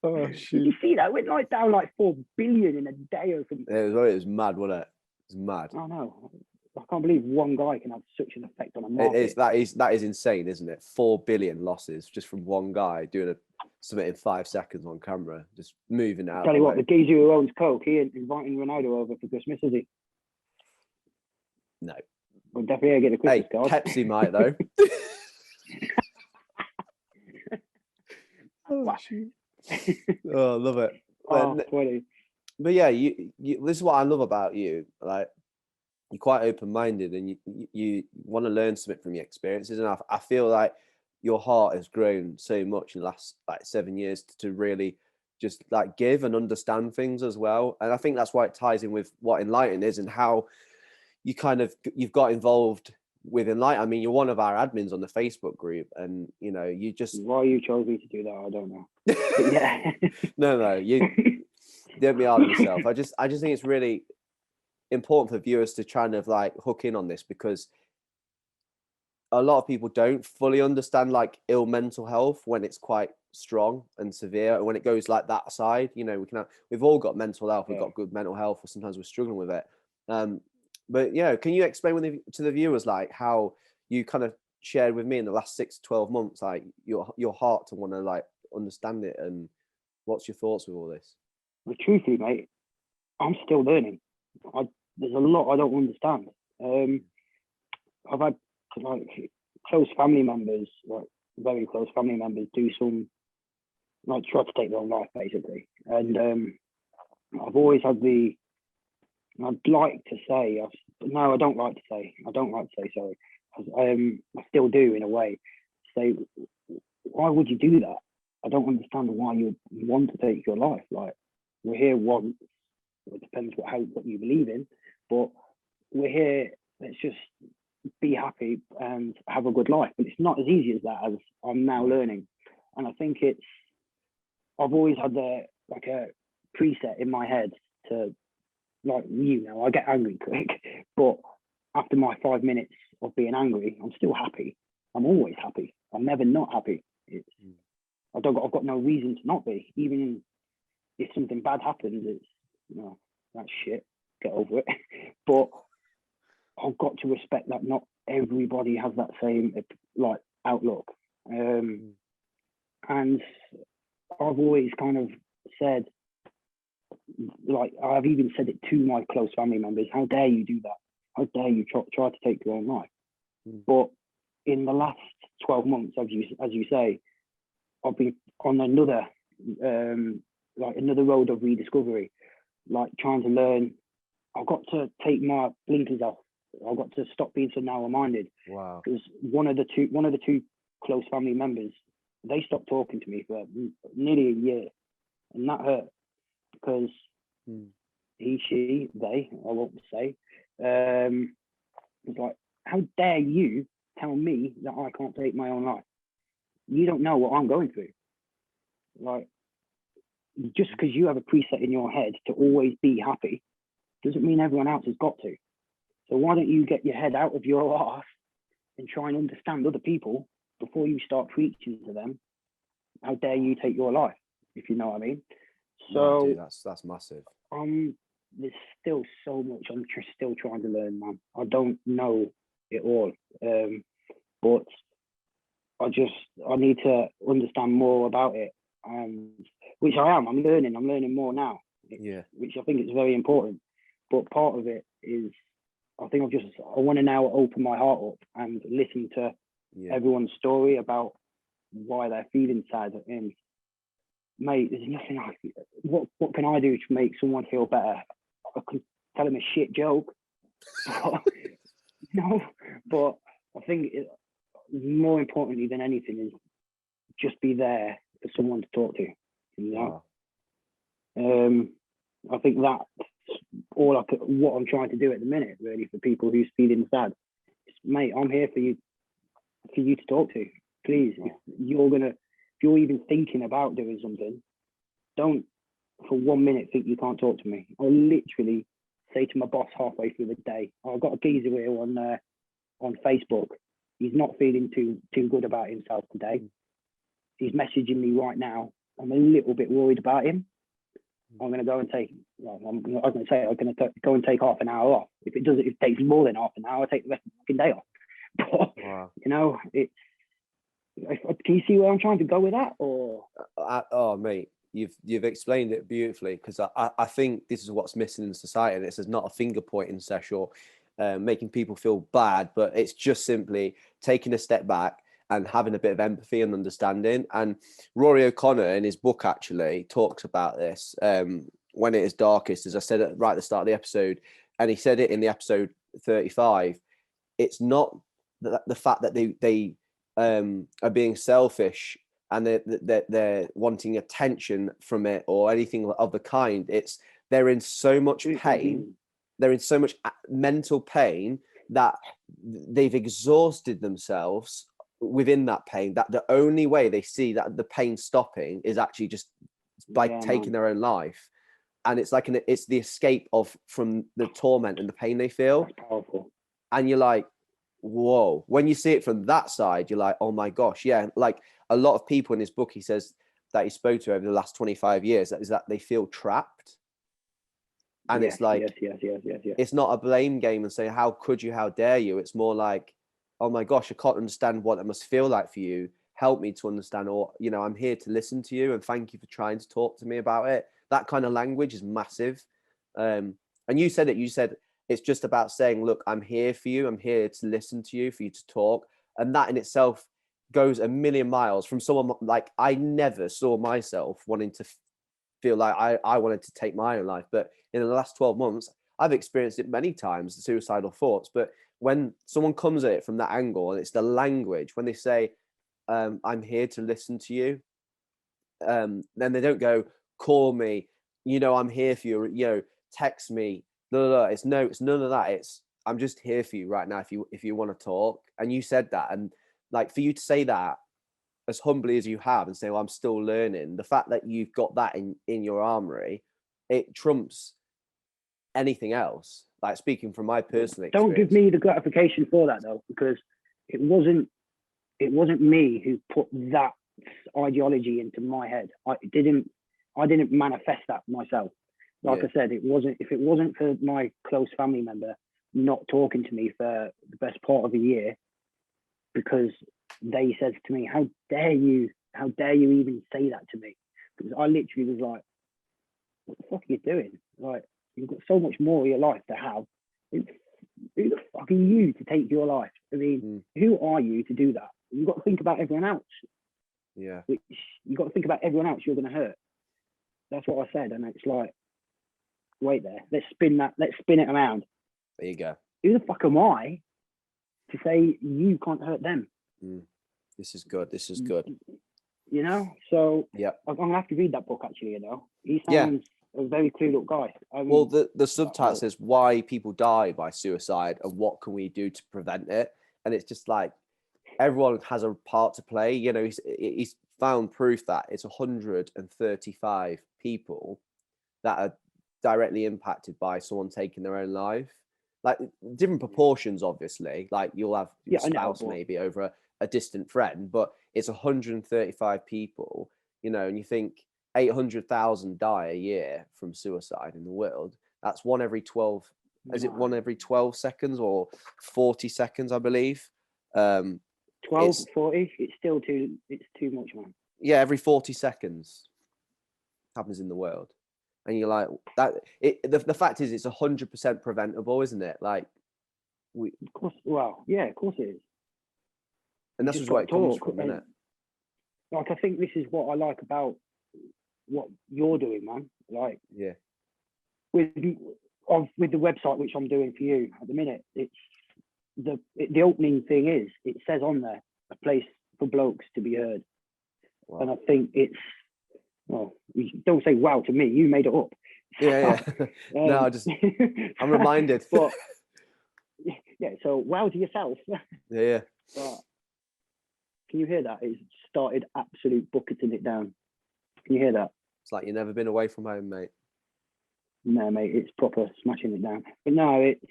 Oh shoot! Did you see that? It went down like 4 billion in a day or something. It was mad, wasn't it? It was mad. I know. I can't believe one guy can have such an effect on a market. It is that is insane, isn't it? 4 billion losses just from one guy doing something in 5 seconds on camera, just moving out. Tell you what, the geezer who owns Coke, he ain't inviting Ronaldo over for Christmas, is he? No. We'll definitely get a Christmas card. Pepsi might though. Oh, shoot. Oh, I love it. Funny. But yeah, you this is what I love about you. Like, you're quite open-minded, and you want to learn something from your experiences. And I feel like your heart has grown so much in the last 7 years to really just give and understand things as well. And I think that's why it ties in with what Enlighten is and how you've got involved with Enlighten. I mean, you're one of our admins on the Facebook group, and you just why you chose me to do that, I don't know. But yeah. no, you don't be hard on yourself. I just think it's really important for viewers to try and hook in on this, because a lot of people don't fully understand ill mental health when it's quite strong and severe, and when it goes that side. We've all got mental health, we've got good mental health, or sometimes we're struggling with it. But can you explain to the viewers how you kind of shared with me in the last 6 to 12 months your heart to want to understand it, and what's your thoughts with all this? Well, truthfully, mate, I'm still learning. There's a lot I don't understand. I've had close family members, very close family members, do some try to take their own life, basically. And I've always had I'd like to say, no, I don't like to say, sorry. I still do, in a way. Say, why would you do that? I don't understand why you want to take your life. We're here once. It depends what you believe in, but we're here. Let's just be happy and have a good life. But it's not as easy as that, as I'm now learning. And I think I've always had a preset in my head to, I get angry quick, but after my 5 minutes of being angry, I'm still happy. I'm always happy. I'm never not happy. I've got no reason to not be. Even if something bad happens, it's that's shit. Get over it. But I've got to respect that not everybody has that same outlook. And I've always kind of said, I've even said it to my close family members, how dare you do that? How dare you try to take your own life? But in the last 12 months, as you say, I've been on another road of rediscovery, trying to learn. I've got to take my blinkers off. I've got to stop being so narrow-minded. Wow. Because one of the two close family members, they stopped talking to me for nearly a year, and that hurt, because they, I won't say, was how dare you tell me that I can't take my own life? You don't know what I'm going through. Just because you have a preset in your head to always be happy doesn't mean everyone else has got to. So why don't you get your head out of your arse and try and understand other people before you start preaching to them? How dare you take your life, if you know what I mean? So no, dude, that's massive. There's still so much I'm still trying to learn, man. I don't know it all, but I need to understand more about it, which I am. I'm learning more now. Which I think is very important. But part of it is, I think I want to now open my heart up and listen to everyone's story about why they're feeling sad. And mate, there's nothing what can I do to make someone feel better? I can tell them a shit joke. No, but I think more importantly than anything is just be there for someone to talk to. I think that's what I'm trying to do at the minute, really, for people who's feeling sad. Mate, I'm here for you to talk to. Please, if you're even thinking about doing something, don't for 1 minute think you can't talk to me. I'll literally say to my boss halfway through the day, I've got a geezer here on Facebook. He's not feeling too good about himself today. He's messaging me right now. I'm a little bit worried about him. I'm going to go and take. Well, I was going to say I'm going to go and take half an hour off. If it takes more than half an hour, I take the rest of the fucking day off. But Wow. you know, can you see where I'm trying to go with that? Or oh, mate, you've explained it beautifully, because I think this is what's missing in society. And this is not a finger pointing session or making people feel bad, but it's just simply taking a step back and having a bit of empathy and understanding. And Rory O'Connor in his book actually talks about this when it is darkest, as I said right at the start of the episode, and he said it in the episode 35. It's not the fact that they are being selfish and they're wanting attention from it or anything of the kind. It's they're in so much pain. They're in so much mental pain that they've exhausted themselves within that pain, that the only way they see that the pain stopping is actually just by taking their own life. And it's like it's the escape from the torment and the pain they feel. That's powerful. And you're like, whoa. When you see it from that side, you're like, oh my gosh, yeah. Like a lot of people in his book, he says that he spoke to over the last 25 years, is that they feel trapped. And yes, it's like, yes. It's not a blame game and say, how could you, how dare you? It's more like, oh my gosh, I can't understand what it must feel like for you. Help me to understand, or, you know, I'm here to listen to you and thank you for trying to talk to me about it. That kind of language is massive. And you said it's just about saying, look, I'm here for you. I'm here to listen to you, for you to talk. And that in itself goes a million miles from someone like, I never saw myself wanting to feel like I wanted to take my own life. But in the last 12 months, I've experienced it many times, the suicidal thoughts. But when someone comes at it from that angle, and it's the language, when they say, I'm here to listen to you, then they don't go, call me, you know, I'm here for you, you know, text me. No. It's none of that. It's, I'm just here for you right now if you want to talk. And you said that. And like, for you to say that as humbly as you have and say, well, I'm still learning, the fact that you've got that in your armory, it trumps anything else. Like, speaking from my personal experience. Don't give me the gratification for that though, because it wasn't me who put that ideology into my head. I didn't manifest that myself. Like I said, if it wasn't for my close family member not talking to me for the best part of a year, because they said to me, how dare you even say that to me? Because I literally was like, what the fuck are you doing? Like, you've got so much more of your life to have. Who the fuck are you to take your life? I mean, who are you to do that? You've got to think about everyone else. Yeah. You've got to think about everyone else you're going to hurt. That's what I said. And it's like, wait there. Let's spin it around. There you go. Who the fuck am I to say you can't hurt them? This is good. You know? So yeah, I'm going to have to read that book actually, you know? He sounds a very clued up guy. I mean, well, the subtitle says why people die by suicide and what can we do to prevent it. And it's just like, everyone has a part to play. You know, he's found proof that it's 135 people that are directly impacted by someone taking their own life. Like, different proportions, obviously. Like, you'll have your spouse maybe over a distant friend, but it's 135 people, you know, and you think 800,000 die a year from suicide in the world. That's one every 12. Is it one every 12 seconds or 40 seconds, I believe? 12, 40, it's too much, man. Yeah, every 40 seconds happens in the world. And you're like, the fact is, it's 100% preventable, isn't it? Like, of course, well, yeah, of course it is. And that's just where it comes from, isn't it? Like, I think this is what I like about what you're doing, man. Like, yeah, with the website, which I'm doing for you at the minute, it's the opening thing is, it says on there, a place for blokes to be heard. Wow. And I think it's, well, don't say wow to me, you made it up. Yeah. No, I'm reminded. But yeah, so wow to yourself. Yeah. But can you hear that? It started absolute bucketing it down. Can you hear that? It's like you've never been away from home, mate. No, mate, it's proper smashing it down. But no, it's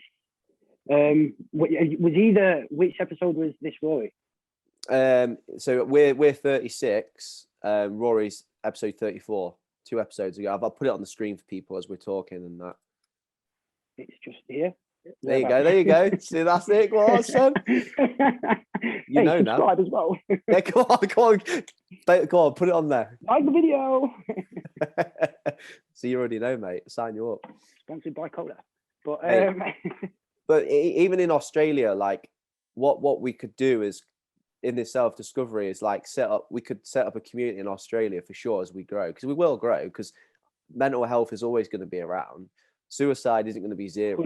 which episode was this, Rory? So we're 36. Rory's episode 34. 2 episodes ago. I'll put it on the screen for people as we're talking and that. It's just here. There you go. There you go. See, that's it. Go on, son. You know now. Subscribe as well. Yeah, go on. Go on, put it on there. Like the video. So you already know, mate. Sign you up. Sponsored by Cola. But but even in Australia, like what we could do is in this self-discovery is like we could set up a community in Australia for sure as we grow, because we will grow, because mental health is always going to be around. Suicide isn't going to be 0.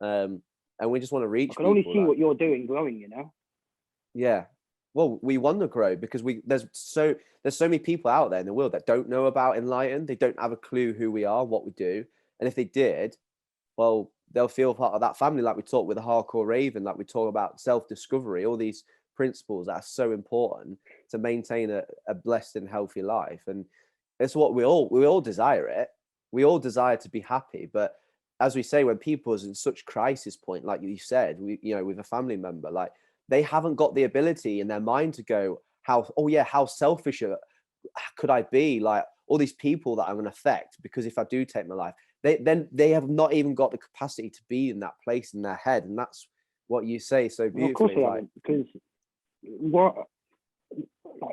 100%. And we just want to reach. I can only see what you're doing growing, you know. Yeah. Well, we want to grow because there's so many people out there in the world that don't know about Enlighten. They don't have a clue who we are, what we do. And if they did, well, they'll feel part of that family, like we talk with the Hardcore Raven, like we talk about self-discovery, all these principles that are so important to maintain a blessed and healthy life. And it's what we all desire it. We all desire to be happy. But as we say, when people are in such crisis point, like you said, with a family member, like they haven't got the ability in their mind to go, how selfish could I be? Like all these people that I'm going to affect, because if I do take my life, they have not even got the capacity to be in that place in their head. And that's what you say so beautifully. Well, of course they haven't, because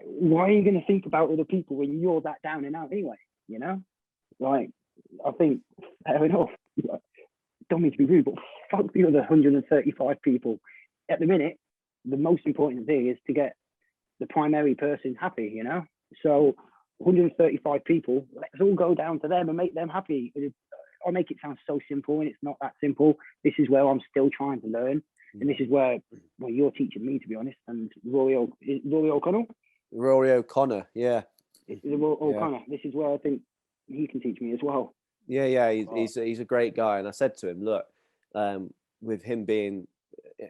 why are you going to think about other people when you're that down and out anyway? You know, like, I think, fair enough, don't mean to be rude, but fuck the other 135 people. At the minute, the most important thing is to get the primary person happy, you know? So 135 people, let's all go down to them and make them happy. I make it sound so simple, and it's not that simple. This is where I'm still trying to learn. And this is where, well, you're teaching me, to be honest. And Rory O'Connell? Rory O'Connor, yeah. O'Connor. This is where I think he can teach me as well. Yeah. He's a great guy. And I said to him, look, with him being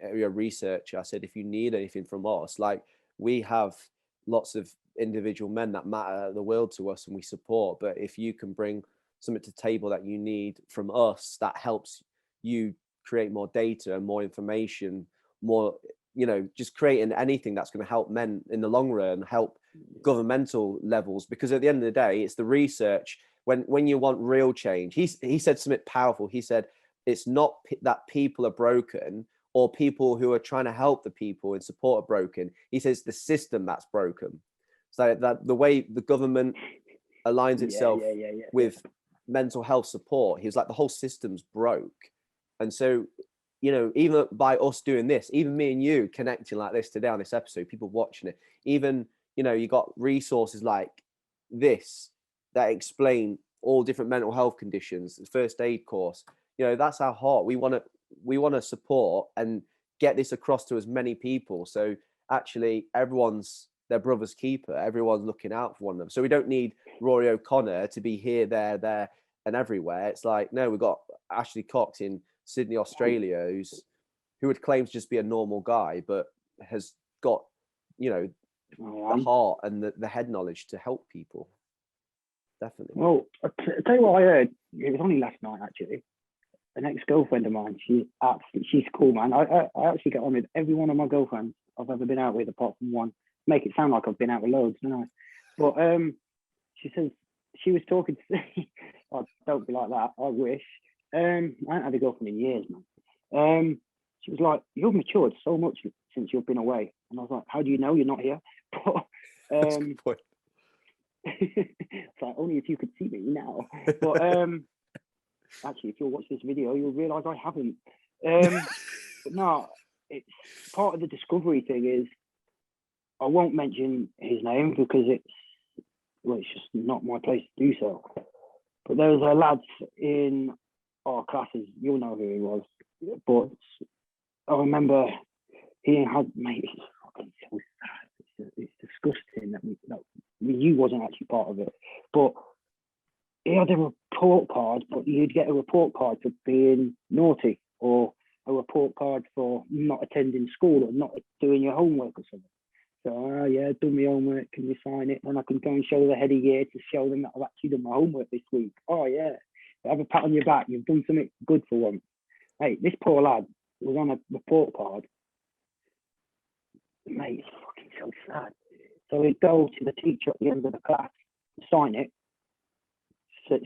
a researcher, I said, if you need anything from us, like we have lots of individual men that matter the world to us and we support. But if you can bring something to the table that you need from us that helps you create more data and more information, more, just creating anything that's going to help men in the long run, help governmental levels, because at the end of the day, it's the research. When you want real change, he said something powerful. He said, it's not that people are broken or people who are trying to help the people and support are broken. He says the system that's broken. So that the way the government aligns itself with mental health support, he was like, the whole system's broke. And so, even by us doing this, even me and you connecting like this today on this episode, people watching it, even, you got resources like this that explain all different mental health conditions, the first aid course, that's our heart. We want to support and get this across to as many people. So actually everyone's their brother's keeper. Everyone's looking out for one of them. So we don't need Rory O'Connor to be here, there, and everywhere. It's like, no, we've got Ashley Cox in Sydney, Australia, who would claim to just be a normal guy, but has got, the heart and the head knowledge to help people. Definitely. Well, I'll tell you what I heard. It was only last night, actually. An ex-girlfriend of mine, she's cool, man. I actually get on with every one of my girlfriends I've ever been out with, apart from one. Make it sound like I've been out with loads, don't I? But she says, she was talking to me. Oh, don't be like that. I wish. I haven't had a girlfriend in years, man. She was like, you've matured so much since you've been away. And I was like, how do you know you're not here? But that's a good point. It's like, only if you could see me now. But actually, if you'll watch this video, you'll realise I haven't. But no, it's part of the discovery thing is, I won't mention his name because it's just not my place to do so. But there was a lad in our classes, you'll know who he was, but I remember he had, mate, it's fucking so sad. It's disgusting that you wasn't actually part of it. But he had a report card, but you'd get a report card for being naughty or a report card for not attending school or not doing your homework or something. So, yeah, done my homework, can you sign it? And I can go and show the head of year to show them that I've actually done my homework this week. Oh, yeah. Have a pat on your back. You've done something good for once. Hey, this poor lad was on a report card. Mate, it's fucking so sad. So he'd go to the teacher at the end of the class, sign it,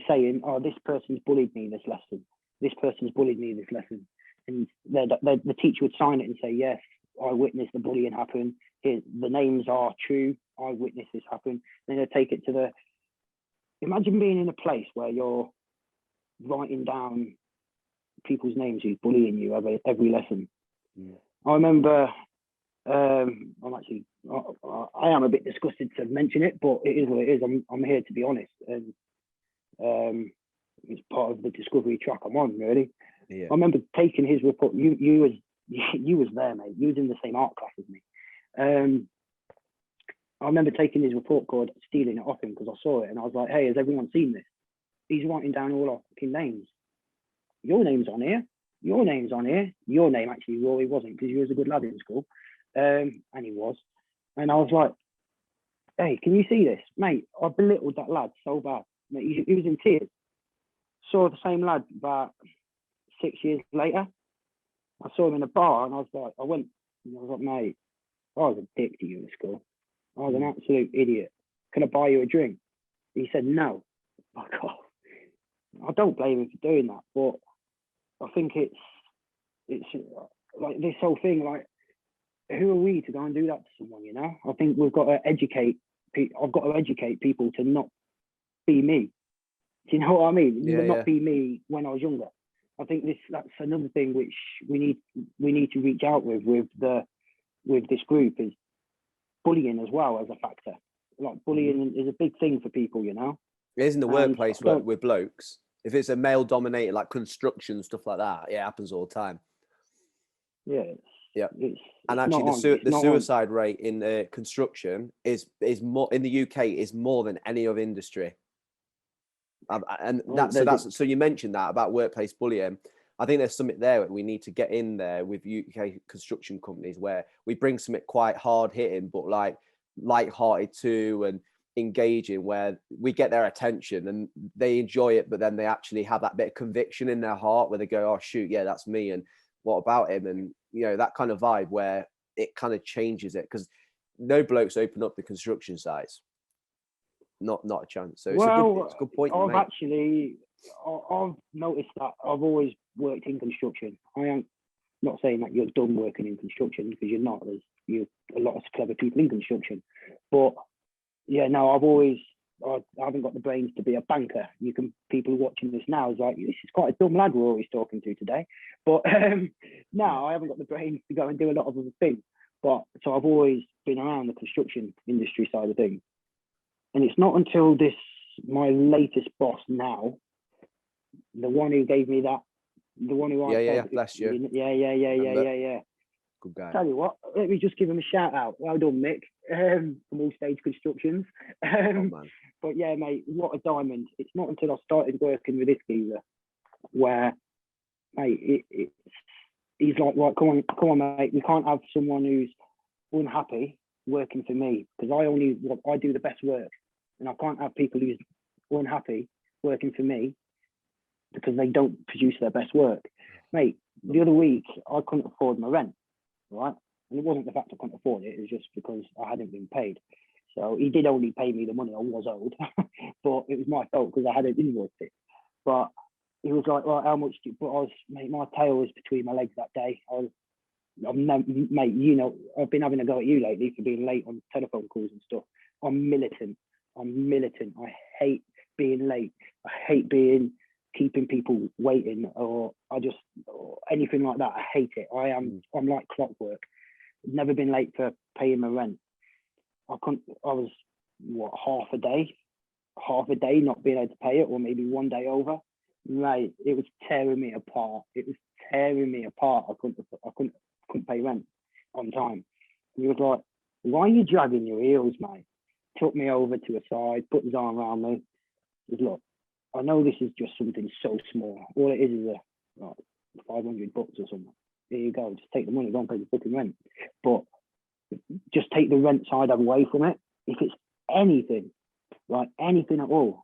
saying, "Oh, this person's bullied me this lesson. This person's bullied me this lesson," and the teacher would sign it and say, "Yes, I witnessed the bullying happen. Here, the names are true. I witnessed this happen." Then they take it to the. Imagine being in a place where you're writing down people's names who's bullying you every lesson. Yeah. I remember. I am a bit disgusted to mention it, but it is what it is. I'm here to be honest, and it's part of the discovery track I'm on, really. Yeah. I remember taking his report. You was there, mate. You was in the same art class as me. I remember taking his report card, stealing it off him because I saw it, and I was like, "Hey, has everyone seen this?" He's writing down all our fucking names. Your name's on here. Your name's on here. Your name, actually, Rory, wasn't, because you was a good lad in school. And he was. And I was like, "Hey, can you see this?" Mate, I belittled that lad so bad. Mate, he was in tears. Saw the same lad about 6 years later. I saw him in a bar, and I was like, "Mate, I was a dick to you in school. I was an absolute idiot. Can I buy you a drink?" He said, "No." Fuck off. I don't blame him for doing that, but I think it's like this whole thing, like, who are we to go and do that to someone, you know? I think we've got to educate I've got to educate people to not be me. Do you know what I mean? Not be me when I was younger. I think that's another thing which we need to reach out with this group, is bullying as well as a factor. Like, bullying is a big thing for people, you know? It is in the workplace with blokes. If it's a male dominated, like construction, stuff like that, it happens all the time. Yeah. And actually the suicide rate in construction is more in the UK is more than any other industry. So you mentioned that about workplace bullying. I think there's something there that we need to get in there with UK construction companies, where we bring something quite hard hitting, but like light-hearted too, and engaging, where we get their attention and they enjoy it, but then they actually have that bit of conviction in their heart where they go, "Oh shoot, yeah, that's me, and what about him?" And you know, that kind of vibe where it kind of changes it, because no blokes open up the construction sites. Not a chance. So it's a good point. I've noticed that I've always worked in construction. I am not saying that you're done working in construction, because you're not. There's a lot of clever people in construction, but yeah, no, I haven't got the brains to be a banker. People watching this now is like, "This is quite a dumb lad Rory's talking to today." But no, I haven't got the brains to go and do a lot of other things. But so I've always been around the construction industry side of things. And it's not until my latest boss now, the one who gave me that, the one who bless you. Yeah. Good guy. Tell you what, let me just give him a shout out. Well done, Mick, from All Stage Constructions. But yeah, mate, what a diamond. It's not until I started working with this geezer where, mate, he's like, "Right, come on, mate. We can't have someone who's unhappy working for me, because I do the best work, and I can't have people who's unhappy working for me because they don't produce their best work." Mate, the other week I couldn't afford my rent, right? And it wasn't the fact I couldn't afford it, it was just because I hadn't been paid. So he did only pay me the money I was owed, but it was my fault because I hadn't invoiced it. But he was like, "Well, how much do you..." But mate, my tail was between my legs that day. Mate, you know, I've been having a go at you lately for being late on telephone calls and stuff. I'm militant. I hate being late. I hate keeping people waiting, or anything like that. I hate it. I'm like clockwork. Never been late for paying my rent. I was half a day not being able to pay it, or maybe one day over. Mate, it was tearing me apart. I couldn't pay rent on time. And he was like, "Why are you dragging your heels, mate?" Took me over to a side, put his arm around me. He said, "Look, I know this is just something so small. All it is a $500 or something. Here you go. Just take the money, don't pay the fucking rent. But just take the rent side away from it. If it's anything, like anything at all,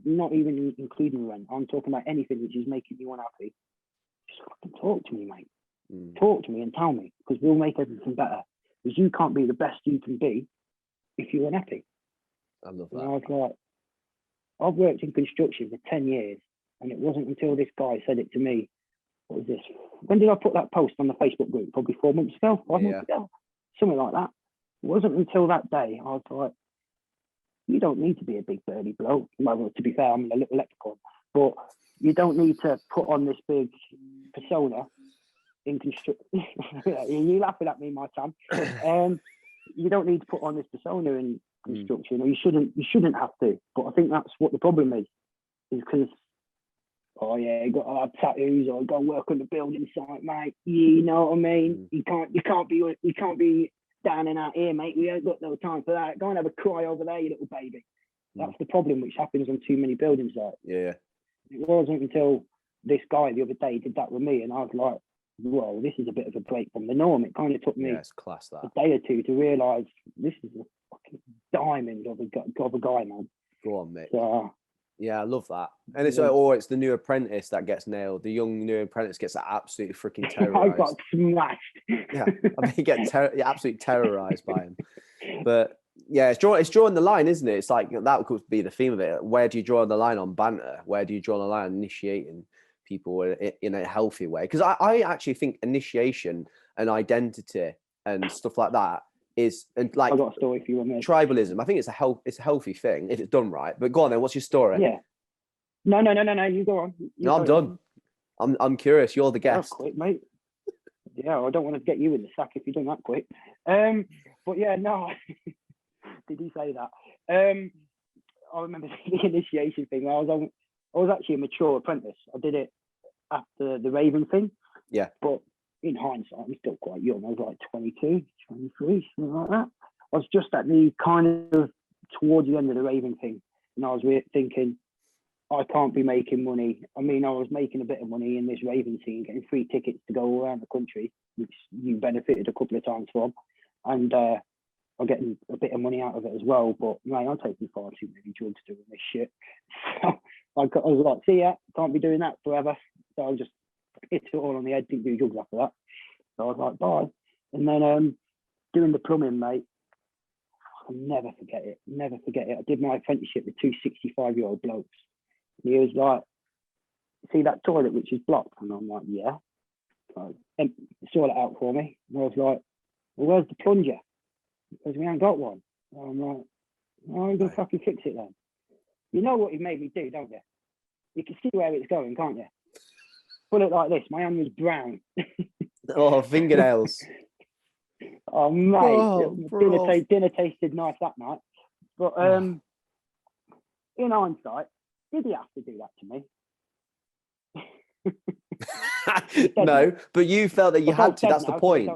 not even including rent, I'm talking about anything which is making you unhappy, just fucking talk to me, mate. Talk to me and tell me, because we'll make everything better. Because you can't be the best you can be if you're unhappy." I love that. And I was like, I've worked in construction for 10 years, and it wasn't until this guy said it to me. What was this? When did I put that post on the Facebook group? Probably 4 months ago, 5 months ago, something like that. It wasn't until that day I was like, you don't need to be a big burly bloke. Well, to be fair, I'm a little leprechaun, but you don't need to put on this big persona in construction. You laughing at me, my Tam. You don't need to put on this persona in construction, or you shouldn't have to. But I think that's what the problem is because, oh yeah, you got to have tattoos or go work on the building site, mate. You know what I mean? You can't be down and out here, mate. We ain't got no time for that. Go and have a cry over there, you little baby. That's the problem which happens on too many building sites. Yeah. It wasn't until this guy the other day did that with me, and I was like, whoa, this is a bit of a break from the norm. It kind of took me it's class, that. a day or two to realise this is a fucking diamond of a guy, man. Go on, mate. So, yeah, I love that. And it's it's the new apprentice that gets nailed. The young new apprentice gets absolutely freaking terrorized. I got smashed. Yeah, I mean, you get absolutely terrorized by him. But yeah, it's drawing the line, isn't it? It's like that could be the theme of it. Where do you draw the line on banter? Where do you draw the line on initiating people in a healthy way? Because I actually think initiation and identity and stuff like that is, and like, I got a story for you on this. Tribalism. I think it's a healthy thing if it's done right. But go on then. What's your story? Yeah. No. You go on. No, I'm done. I'm curious. You're the guest. That's quick, mate. Yeah, I don't want to get you in the sack if you're done that quick. But yeah, no. Did he say that? I remember the initiation thing. I was actually a mature apprentice. I did it after the Raven thing. Yeah. But in hindsight, I'm still quite young. I was like 22, 23, something like that. I was just at the kind of towards the end of the Raven thing. And I was thinking, I can't be making money. I mean, I was making a bit of money in this Raven scene, getting free tickets to go around the country, which you benefited a couple of times from. And I'm getting a bit of money out of it as well. But, mate, I'm taking far too many drugs doing this shit. So I was like, see ya, can't be doing that forever. So I just hit it all on the head, didn't do drugs after that. So I was like, bye. And then doing the plumbing, mate, I'll never forget it. Never forget it. I did my apprenticeship with two 65-year-old blokes. And he was like, see that toilet which is blocked? And I'm like, yeah. So sort it out for me. And I was like, well, where's the plunger? Because we ain't got one. And I'm like, oh, I'm going to fucking fix it then. You know what he made me do, don't you? You can see where it's going, can't you? Put it like this, my hand was brown. Oh, fingernails. Oh, mate. Dinner tasted nice that night. But in hindsight, did he have to do that to me? No, but you felt that you had to. That's the point.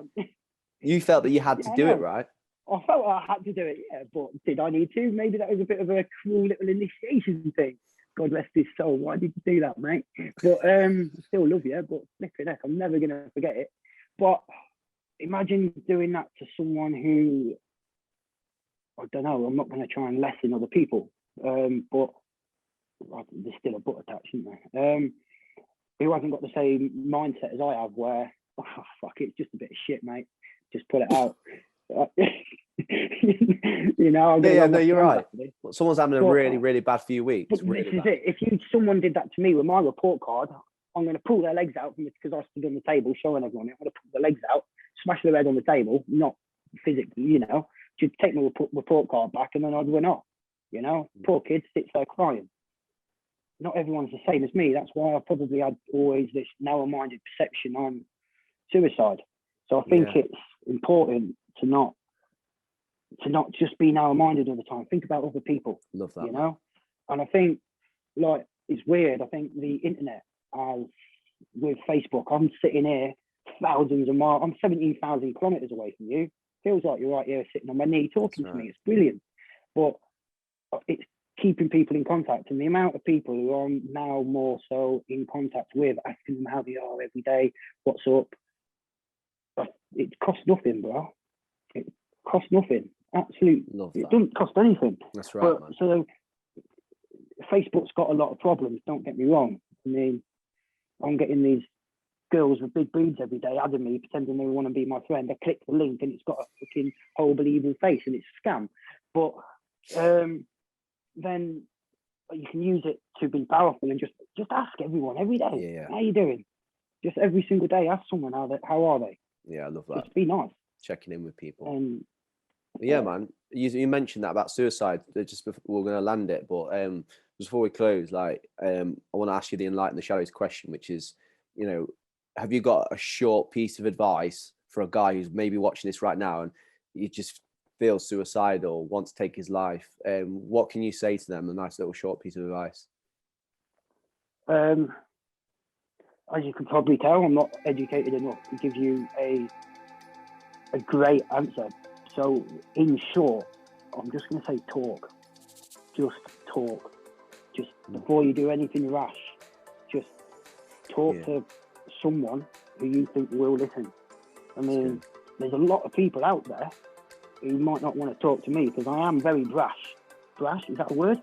You felt that you had to do it, right? I felt I had to do it, yeah. But did I need to? Maybe that was a bit of a cruel little initiation thing. God rest his soul. Why did you do that, mate? But I still love you, but flipping heck, I'm never going to forget it. But imagine doing that to someone who, I don't know, I'm not going to try and lessen other people. But there's still a butt attached, isn't there? Who hasn't got the same mindset as I have where, oh, fuck it, it's just a bit of shit, mate. Just put it out. You know, no, you're right. Well, someone's having a really bad few weeks. But this is it. If someone did that to me with my report card, I'm going to pull their legs out because I stood on the table showing everyone it. I'm going to pull their legs out, smash their head on the table, not physically, you know, just take my report card back and then I'd run off. You know, poor kid sits there crying. Not everyone's the same as me. That's why I probably had always this narrow-minded perception on suicide. So I think it's important to not just be narrow-minded all the time. Think about other people. Love that. You know, and I think like it's weird. I think the internet, with Facebook, I'm sitting here thousands of miles. I'm 17,000 kilometers away from you. Feels like you're right here sitting on my knee talking to me. It's brilliant, but it's keeping people in contact, and the amount of people who I'm now more so in contact with, asking them how they are every day, what's up. It costs nothing, bro. It costs nothing. Absolutely. It doesn't cost anything. That's right, man. So Facebook's got a lot of problems, don't get me wrong. I mean, I'm getting these girls with big boobs every day adding me, pretending they want to be my friend. I click the link and it's got a fucking whole believing face and it's a scam. But then you can use it to be powerful and just ask everyone every day. Yeah. How you doing? Just every single day, ask someone how are they. Yeah, I love that. Just be nice. Checking in with people. But yeah, man. You mentioned that about suicide. Just before, we're going to land it, but before we close, like I want to ask you the Enlighten the Shadows question, which is, you know, have you got a short piece of advice for a guy who's maybe watching this right now and he just feels suicidal, wants to take his life? What can you say to them? A nice little short piece of advice. As you can probably tell, I'm not educated enough to give you a great answer. So in short, I'm just going to say talk. Just talk. Just before you do anything rash, just talk to someone who you think will listen. I mean, there's a lot of people out there who might not want to talk to me because I am very brash. Brash, is that a word?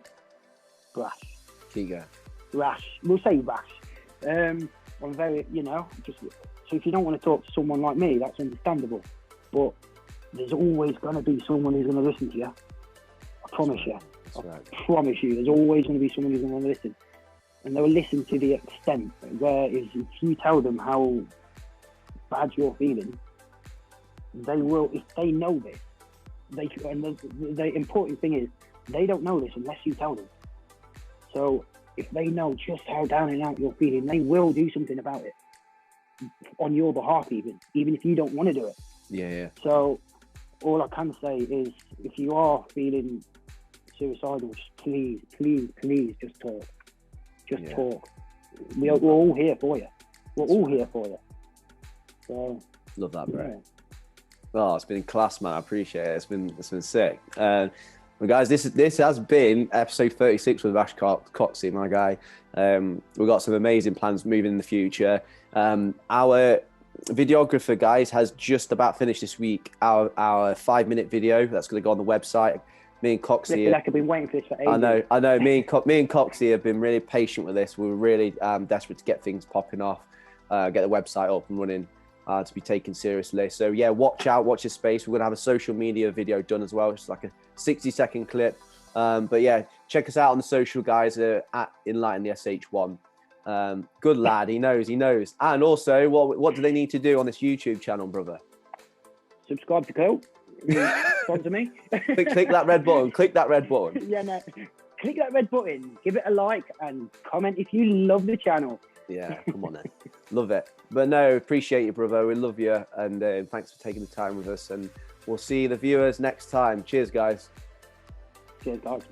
Brash. Keep going. Rash. We'll say rash. I'm very, so if you don't want to talk to someone like me, that's understandable. But there's always going to be someone who's going to listen to you. I promise you. I promise you, there's always going to be someone who's going to listen. And they'll listen to the extent where if you tell them how bad you're feeling, they will, if they know this, and the important thing is, they don't know this unless you tell them. So if they know just how down and out you're feeling, they will do something about it on your behalf, even if you don't want to do it. Yeah. So all I can say is, if you are feeling suicidal, just please just talk. Just talk. We're all here for you. We're all here for you. So love that, bro. Yeah. Oh, it's been class, man. I appreciate it. It's been sick. Well, guys, this has been episode 36 with Ash Coxey, my guy. We've got some amazing plans moving in the future. Our videographer, guys, has just about finished this week our 5-minute video that's going to go on the website. Me and Coxey, I've been waiting for this for ages. I know. Me and Coxey have been really patient with this. We're really desperate to get things popping off, get the website up and running, to be taken seriously. So yeah, watch your space. We're gonna have a social media video done as well. It's like a 60-second clip. But yeah, check us out on the social, guys, at Enlighten the SH1. Good lad, he knows. And also, what do they need to do on this YouTube channel, brother? Subscribe to Cole. Sponsor me. click that red button. Click that red button. Yeah, no. Click that red button. Give it a like and comment if you love the channel. Yeah, come on then. Love it. But no, appreciate you, brother. We love you, and thanks for taking the time with us. And we'll see the viewers next time. Cheers, guys. Cheers, guys.